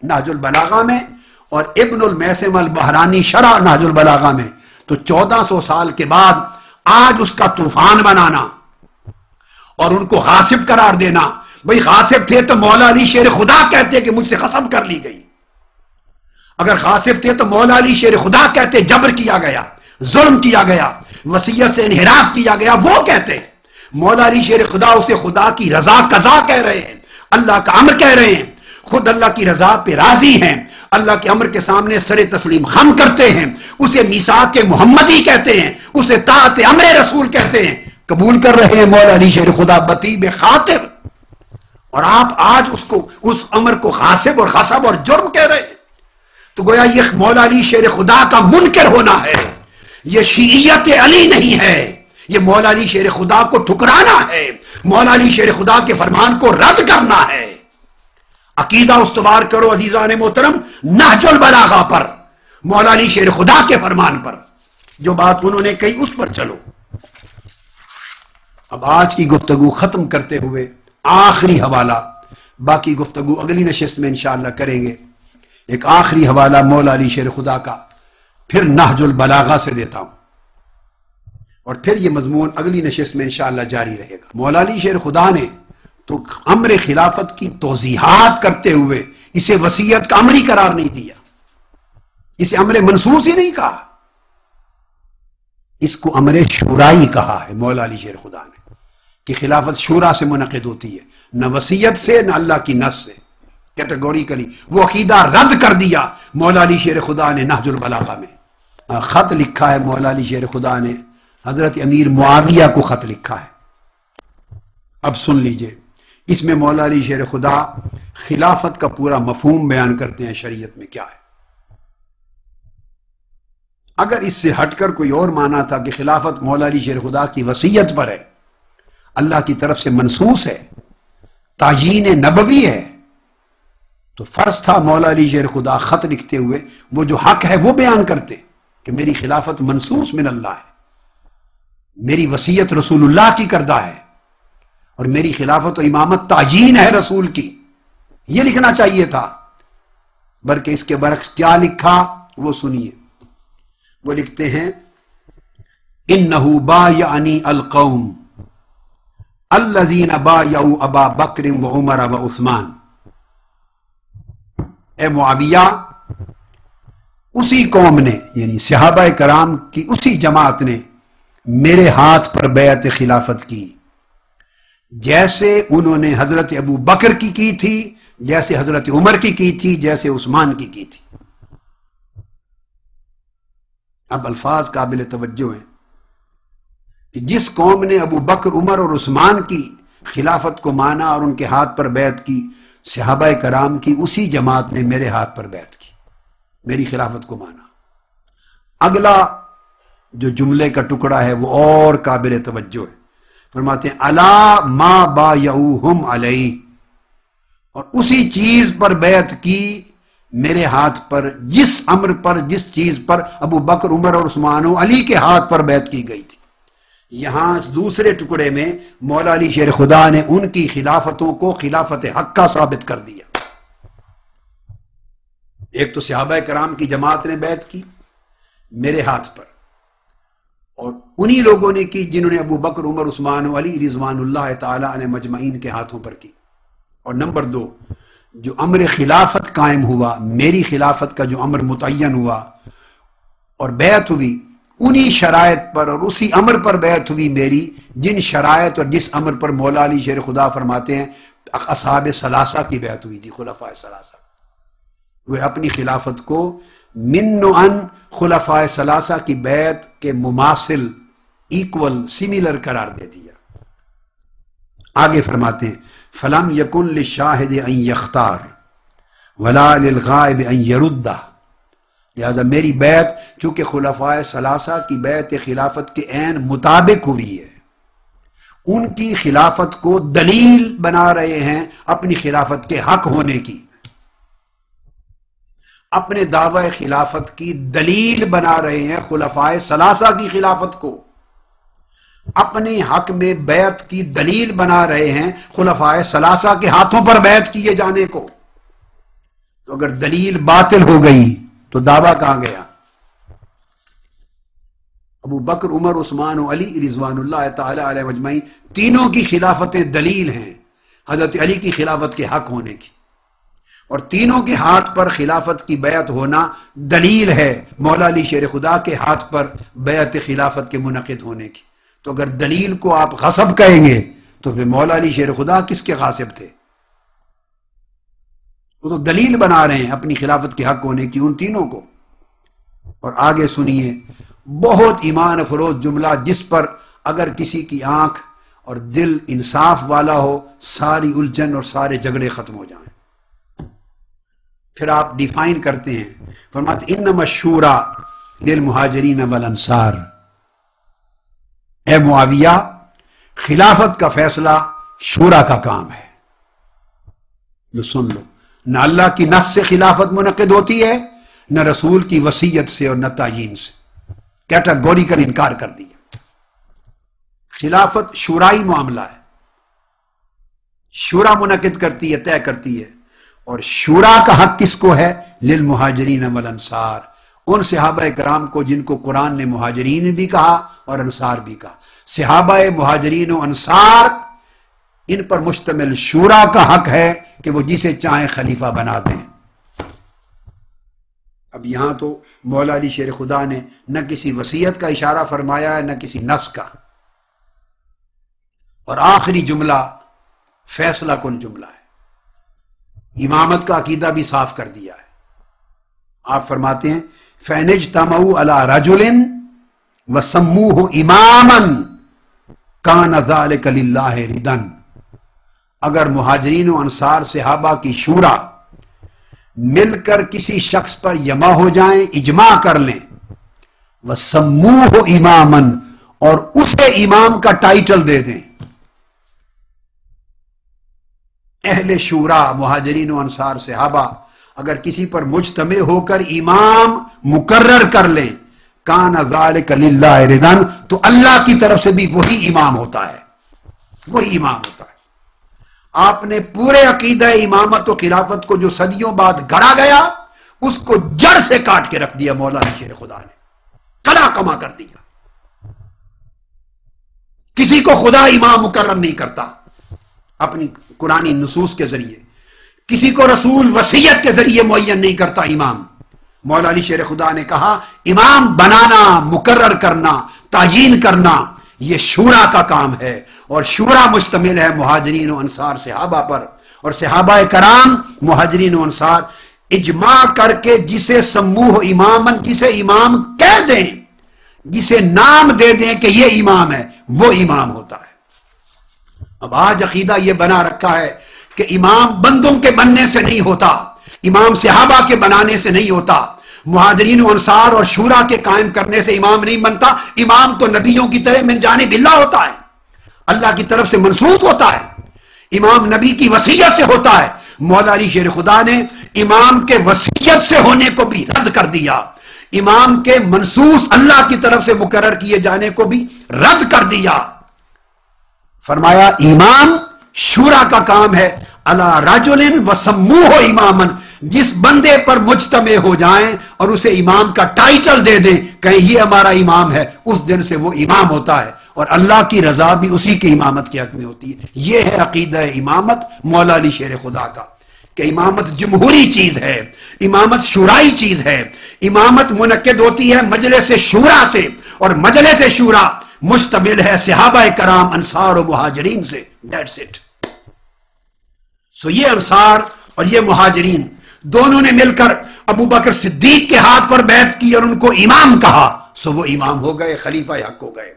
نہج البلاغہ میں، اور ابن المیسم البحرانی شرح نہج البلاغہ میں۔ تو 1400 سال کے بعد آج اس کا طوفان بنانا اور ان کو غاصب قرار دینا، بھئی غاصب تھے تو مولا علی شیر خدا کہتے کہ مجھ سے غصب کر لی گئی، اگر غاصب تھے تو مولا علی شیر خدا کہتے جبر کیا گیا، ظلم کیا گیا، وصیت سے انحراف کیا گیا، وہ کہتے مولا علی شیر خدا اسے خدا کی رضا قضا کہہ رہے ہیں، اللہ کا امر کہہ رہے ہیں، خود اللہ کی رضا پہ راضی ہیں، اللہ کے امر کے سامنے سر تسلیم خم کرتے ہیں، اسے میثاق محمدی کہتے ہیں، اسے طاعت امر رسول کہتے ہیں، قبول کر رہے ہیں مولا علی شیر خدا بطیب خاطر، اور آپ آج اس امر کو غاصب اور غصب اور جرم کہہ رہے ہیں۔ تو گویا یہ مولا علی شیر خدا کا منکر ہونا ہے، یہ شیعیت علی نہیں ہے، یہ مولا علی شیر خدا کو ٹھکرانا ہے، مولا علی شیر خدا کے فرمان کو رد کرنا ہے۔ عقیدہ استوار کرو عزیزان محترم نہج البلاغہ پر، مولا علی شیر خدا کے فرمان پر، جو بات انہوں نے کہی اس پر چلو۔ اب آج کی گفتگو ختم کرتے ہوئے آخری حوالہ، باقی گفتگو اگلی نشست میں انشاءاللہ کریں گے، ایک آخری حوالہ مولا علی شیر خدا کا پھر نہج البلاغہ سے دیتا ہوں، اور پھر یہ مضمون اگلی نشست میں انشاءاللہ جاری رہے گا۔ مولا علی شیر خدا نے تو امر خلافت کی توضیحات کرتے ہوئے اسے وصیت کا امر ہی قرار نہیں دیا، اسے امر منصوص ہی نہیں کہا، اس کو امر شورائی کہا ہے مولا علی شیر خدا نے، کہ خلافت شورا سے منعقد ہوتی ہے، نہ وصیت سے نہ اللہ کی نص سے، کیٹیگوریکلی وہ عقیدہ رد کر دیا مولا علی شیر خدا نے نہج البلاغہ میں۔ خط لکھا ہے مولا علی شیر خدا نے، حضرت امیر معاویہ کو خط لکھا ہے، اب سن لیجئے، اس میں مولا علی شیر خدا خلافت کا پورا مفہوم بیان کرتے ہیں شریعت میں کیا ہے۔ اگر اس سے ہٹ کر کوئی اور مانا تھا کہ خلافت مولا علی شیر خدا کی وصیت پر ہے، اللہ کی طرف سے منصوص ہے، تعیین نبوی ہے، تو فرض تھا مولا علی شیر خدا خط لکھتے ہوئے وہ جو حق ہے وہ بیان کرتے کہ میری خلافت منصوص من اللہ ہے، میری وصیت رسول اللہ کی کردہ ہے، اور میری خلافت و امامت تعیین ہے رسول کی، یہ لکھنا چاہیے تھا، بلکہ اس کے برعکس کیا لکھا وہ سنیے۔ وہ لکھتے ہیں انہو بایعنی القوم الذین بایعوا ابا بکر و عمر و عثمان، اے معاویہ، اسی قوم نے یعنی صحابہ کرام کی اسی جماعت نے میرے ہاتھ پر بیعت خلافت کی، جیسے انہوں نے حضرت ابو بکر کی تھی، جیسے حضرت عمر کی تھی، جیسے عثمان کی تھی۔ اب الفاظ قابل توجہ ہیں کہ جس قوم نے ابو بکر، عمر اور عثمان کی خلافت کو مانا اور ان کے ہاتھ پر بیعت کی، صحابہ کرام کی اسی جماعت نے میرے ہاتھ پر بیعت کی، میری خلافت کو مانا۔ اگلا جو جملے کا ٹکڑا ہے وہ اور قابل توجہ ہے، فرماتے ہیں الا ما بایعوہم علیہ، اور اسی چیز پر بیعت کی میرے ہاتھ پر، جس امر پر، جس چیز پر ابو بکر، عمر اور عثمان و علی کے ہاتھ پر بیعت کی گئی تھی۔ یہاں دوسرے ٹکڑے میں مولا علی شیر خدا نے ان کی خلافتوں کو خلافت حقہ ثابت کر دیا۔ ایک تو صحابہ کرام کی جماعت نے بیعت کی میرے ہاتھ پر، اور انہی لوگوں نے کی جنہوں نے ابو بکر، عمر، عثمان و علی رضوان اللہ تعالی علیہ مجمعین کے ہاتھوں پر کی۔ اور نمبر دو، جو امر خلافت قائم ہوا، میری خلافت کا جو امر متعین ہوا اور بیعت ہوئی، انہی شرائط پر اور اسی امر پر بیعت ہوئی میری، جن شرائط اور جس امر پر مولا علی شیر خدا فرماتے ہیں اصحاب ثلاثہ کی بیعت ہوئی تھی، خلفاء ثلاثہ، وہ اپنی خلافت کو من ان خلفاء ثلاثہ کی بیعت کے مماثل، ایکول، سملر قرار دے دیا۔ آگے فرماتے ہیں فَلَمْ يَكُنْ لِلشَّاهِدِ أَنْ يَخْتَارَ وَلَا لِلْغَائِبِ أَنْ يَرُدَّ لہذا میری بیعت چونکہ خلفائے ثلاثہ کی بیعت خلافت کے عین مطابق ہوئی ہے، ان کی خلافت کو دلیل بنا رہے ہیں اپنی خلافت کے حق ہونے کی، اپنے دعوی خلافت کی دلیل بنا رہے ہیں خلفائے ثلاثہ کی خلافت کو، اپنے حق میں بیعت کی دلیل بنا رہے ہیں خلفائے ثلاثہ کے ہاتھوں پر بیعت کیے جانے کو۔ تو اگر دلیل باطل ہو گئی تو دعویٰ کہاں گیا؟ ابو بکر، عمر، عثمان و علی رضوان اللہ تعالی علیہ مجمعین تینوں کی خلافتیں دلیل ہیں حضرت علی کی خلافت کے حق ہونے کی، اور تینوں کے ہاتھ پر خلافت کی بیعت ہونا دلیل ہے مولا علی شیر خدا کے ہاتھ پر بیعت خلافت کے منعقد ہونے کی۔ تو اگر دلیل کو آپ غصب کہیں گے تو پھر مولا علی شیر خدا کس کے غاصب تھے؟ وہ تو دلیل بنا رہے ہیں اپنی خلافت کے حق ہونے کی ان تینوں کو۔ اور آگے سنیے بہت ایمان افروز جملہ جس پر اگر کسی کی آنکھ اور دل انصاف والا ہو ساری الجھن اور سارے جھگڑے ختم ہو جائیں۔ پھر آپ ڈیفائن کرتے ہیں، فرماتے انما الشورى للمہاجرین والانصار، اے معاویہ خلافت کا فیصلہ شورا کا کام ہے۔ جو سن لو، نہ اللہ کی نص سے خلافت منعقد ہوتی ہے، نہ رسول کی وصیت سے اور نہ تعیین سے، کیٹاگوریکل انکار کر دیا۔ خلافت شورائی معاملہ ہے، شورا منعقد کرتی ہے، طے کرتی ہے، اور شورا کا حق کس کو ہے؟ للمہاجرین والانصار، ان صحابہ کرام کو جن کو قرآن نے مہاجرین بھی کہا اور انصار بھی کہا۔ صحابہ مہاجرین و انصار ان پر مشتمل شورا کا حق ہے کہ وہ جسے چاہیں خلیفہ بنا دیں۔ اب یہاں تو مولا علی شیر خدا نے نہ کسی وصیت کا اشارہ فرمایا ہے نہ کسی نص کا، اور آخری جملہ فیصلہ کن جملہ ہے، امامت کا عقیدہ بھی صاف کر دیا ہے۔ آپ فرماتے ہیں فَإِنِ اجْتَمَعُوا عَلَى رَجُلٍ وَسَمُّوهُ إِمَامًا كَانَ ذَلِكَ لِلَّهِ رِضًا، اگر مہاجرین و انصار صحابہ کی شورا مل کر کسی شخص پر جمع ہو جائیں، اجماع کر لیں، وَسَمُّوهُ إِمَامًا، اور اسے امام کا ٹائٹل دے دیں۔ اہل شورا مہاجرین و انصار صحابہ اگر کسی پر مجتمع ہو کر امام مقرر کر لیں، کان ذالک للہ رضان، تو اللہ کی طرف سے بھی وہی امام ہوتا ہے، وہی امام ہوتا ہے۔ آپ نے پورے عقیدہ امامت و خلافت کو جو صدیوں بعد گڑا گیا اس کو جڑ سے کاٹ کے رکھ دیا مولا علی شیر خدا نے، کلا کما کر دیا۔ کسی کو خدا امام مقرر نہیں کرتا اپنی قرآنی نصوص کے ذریعے، کسی کو رسول وصیت کے ذریعے معین نہیں کرتا امام۔ مولا علی شیر خدا نے کہا امام بنانا، مقرر کرنا، تعیین کرنا یہ شورا کا کام ہے، اور شورا مشتمل ہے مہاجرین و انصار صحابہ پر، اور صحابہ کرام مہاجرین و انصار اجماع کر کے جسے سموہ امامن، جسے امام کہہ دیں، جسے نام دے دیں کہ یہ امام ہے، وہ امام ہوتا ہے۔ اب آج عقیدہ یہ بنا رکھا ہے کہ امام بندوں کے بننے سے نہیں ہوتا، امام صحابہ کے بنانے سے نہیں ہوتا، مہاجرین و انصار اور شورا کے قائم کرنے سے امام نہیں بنتا۔ امام تو نبیوں کی طرح من جانب اللہ ہوتا ہے، اللہ کی طرف سے منصوص ہوتا ہے، امام نبی کی وصیت سے ہوتا ہے۔ مولا علی شیر خدا نے امام کے وصیت سے ہونے کو بھی رد کر دیا، امام کے منصوص اللہ کی طرف سے مقرر کیے جانے کو بھی رد کر دیا۔ فرمایا امام شورا کا کام ہے، علی رجل وسموہ امامن، جس بندے پر مجتمع ہو جائیں اور اسے امام کا ٹائٹل دے دیں کہیں یہ ہمارا امام ہے، اس دن سے وہ امام ہوتا ہے، اور اللہ کی رضا بھی اسی کی امامت کے حق میں ہوتی ہے۔ یہ ہے عقیدہ امامت مولا علی شیر خدا کا، کہ امامت جمہوری چیز ہے، امامت شورائی چیز ہے، امامت منعقد ہوتی ہے مجلس شورا سے، اور مجلس شورا مشتمل ہے صحابہ کرام انصار و مہاجرین سے۔ That's it۔ سو یہ انصار اور یہ مہاجرین دونوں نے مل کر ابو بکر صدیق کے ہاتھ پر بیعت کی اور ان کو امام کہا، سو وہ امام ہو گئے، خلیفہ حق ہو گئے۔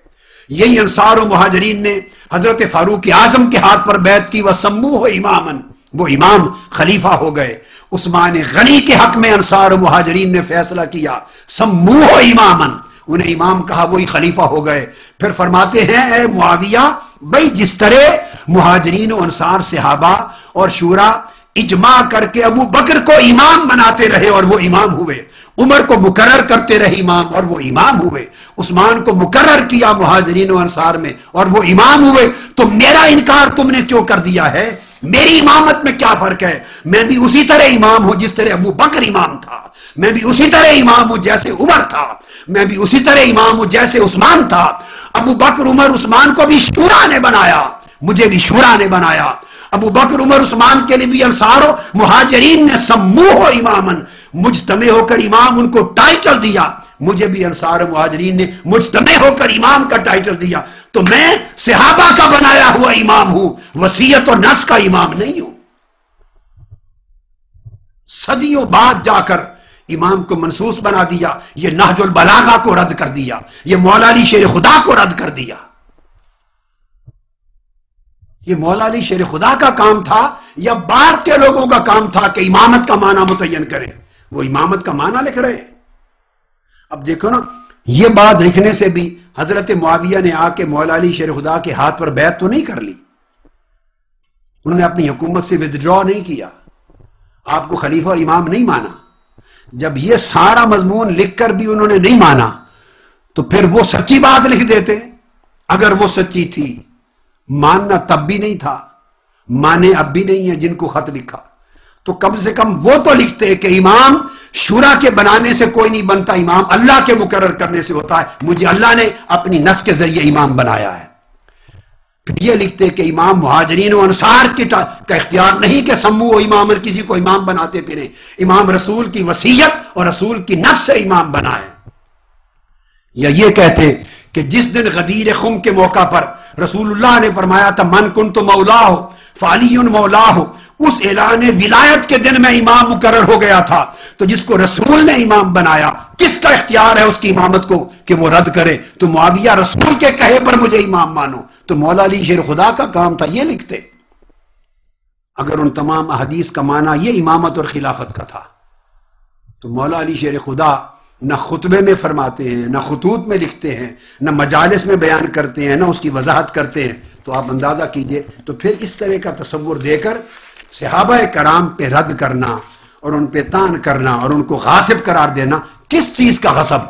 یہی انصار و مہاجرین نے حضرت فاروق اعظم کے ہاتھ پر بیعت کی، وَسَمُّوهُ إِمَامًا، وہ امام خلیفہ ہو گئے. عثمان غنی کے حق میں انصار و مہاجرین نے فیصلہ کیا سموہ امامن، انہیں امام کہا، وہی خلیفہ ہو گئے. پھر فرماتے ہیں اے معاویہ بھائی جس طرح مہاجرین و انصار صحابہ اور شورا اجماع کر کے ابو بکر کو امام بناتے رہے اور وہ امام ہوئے، عمر کو مقرر کرتے رہے امام اور وہ امام ہوئے، عثمان کو مقرر کیا مہاجرین و انصار میں اور وہ امام ہوئے، تو میرا انکار تم نے کیوں کر دیا ہے؟ میری امامت میں کیا فرق ہے؟ میں بھی اسی طرح امام ہوں جس طرح ابو بکر امام تھا، میں بھی اسی طرح امام ہوں جیسے عمر تھا، میں بھی اسی طرح امام ہوں جیسے عثمان تھا. ابو بکر عمر عثمان کو بھی شورا نے بنایا، مجھے بھی شورا نے بنایا. ابو بکر عمر عثمان کے لیے بھی انصار و مہاجرین نے سموہ امامن، مجتمع ہو کر امام ان کو ٹائٹل دیا، مجھے بھی انصار و مہاجرین نے مجتمع ہو کر امام کا ٹائٹل دیا. تو میں صحابہ کا بنایا ہوا امام ہوں، وصیت اور نص کا امام نہیں ہوں. صدیوں بعد جا کر امام کو منصوص بنا دیا، یہ نہج البلاغہ کو رد کر دیا، یہ مولا علی شیر خدا کو رد کر دیا. یہ مولا علی شیر خدا کا کام تھا یا بعد کے لوگوں کا کام تھا کہ امامت کا معنی متعین کریں؟ وہ امامت کا معنی لکھ رہے ہیں. اب دیکھو نا، یہ بات لکھنے سے بھی حضرت معاویہ نے آ کے مولا علی شیر خدا کے ہاتھ پر بیعت تو نہیں کر لی، انہوں نے اپنی حکومت سے ودڈرا نہیں کیا، آپ کو خلیفہ اور امام نہیں مانا. جب یہ سارا مضمون لکھ کر بھی انہوں نے نہیں مانا تو پھر وہ سچی بات لکھ دیتے. اگر وہ سچی تھی، ماننا تب بھی نہیں تھا، مانے اب بھی نہیں ہے جن کو خط لکھا، تو کم سے کم وہ تو لکھتے کہ امام شورا کے بنانے سے کوئی نہیں بنتا، امام اللہ کے مقرر کرنے سے ہوتا ہے، مجھے اللہ نے اپنی نص کے ذریعے امام بنایا ہے. پھر یہ لکھتے کہ امام مہاجرین و انصار کا اختیار نہیں کہ سمو و امام کسی کو امام بناتے پھریں، امام رسول کی وصیت اور رسول کی نص سے امام بنائے. یا یہ کہتے کہ جس دن غدیر خم کے موقع پر رسول اللہ نے فرمایا تھا من کنت مولاہ فعلی مولاہ، اس اعلان ولایت کے دن میں امام مقرر ہو گیا تھا، تو جس کو رسول نے امام بنایا کس کا اختیار ہے اس کی امامت کو کہ وہ رد کرے؟ تو معاویہ رسول کے کہے پر مجھے امام مانو. تو مولا علی شیر خدا کا کام تھا یہ لکھتے. اگر ان تمام احادیث کا معنی یہ امامت اور خلافت کا تھا تو مولا علی شیر خدا نہ خطبے میں فرماتے ہیں، نہ خطوط میں لکھتے ہیں، نہ مجالس میں بیان کرتے ہیں، نہ اس کی وضاحت کرتے ہیں. تو آپ اندازہ کیجئے. تو پھر اس طرح کا تصور دے کر صحابہ کرام پہ رد کرنا اور ان پہ تان کرنا اور ان کو غاصب قرار دینا، کس چیز کا غصب؟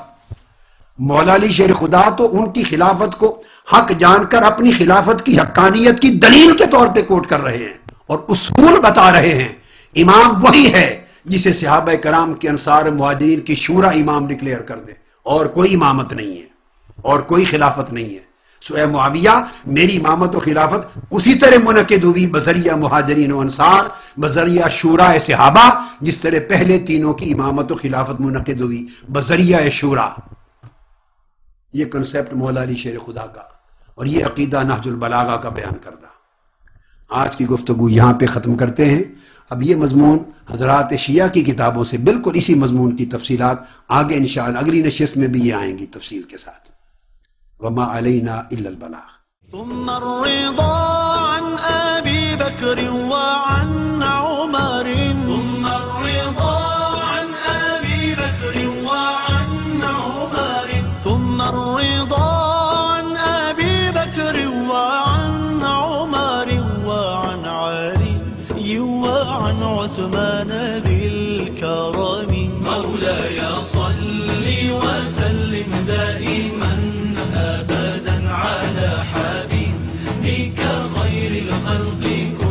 مولا علی شیر خدا تو ان کی خلافت کو حق جان کر اپنی خلافت کی حقانیت کی دلیل کے طور پہ کوٹ کر رہے ہیں اور اصول بتا رہے ہیں. امام وہی ہے جسے صحابہ کرام کے انصار مہاجرین کی شورا امام ڈکلیئر کر دے، اور کوئی امامت نہیں ہے اور کوئی خلافت نہیں ہے. سو اے معاویہ، میری امامت و خلافت اسی طرح منعقد ہوئی بذریعہ مہاجرین و انصار، بذریعہ شورا صحابہ، جس طرح پہلے تینوں کی امامت و خلافت منعقد ہوئی بذریعہ شورا. یہ کنسپٹ مولا علی شیر خدا کا اور یہ عقیدہ نہج البلاغہ کا بیان کردہ. آج کی گفتگو یہاں پہ ختم کرتے ہیں. اب یہ مضمون حضرات شیعہ کی کتابوں سے بالکل اسی مضمون کی تفصیلات آگے انشاءاللہ اگلی نشست میں بھی یہ آئیں گی تفصیل کے ساتھ. وما علینا الا البلاغ. ثم الرضا عن أبي بكر وعن عمر، ثم الرضا عن أبي بكر وعن عمر، ثم الرضا عن أبي بكر وعن عمر وعن علي وعن عثمان ذي الكرم. مولاي صل وسلم دائما أبدا على حبيبك خير الخلق كلهم.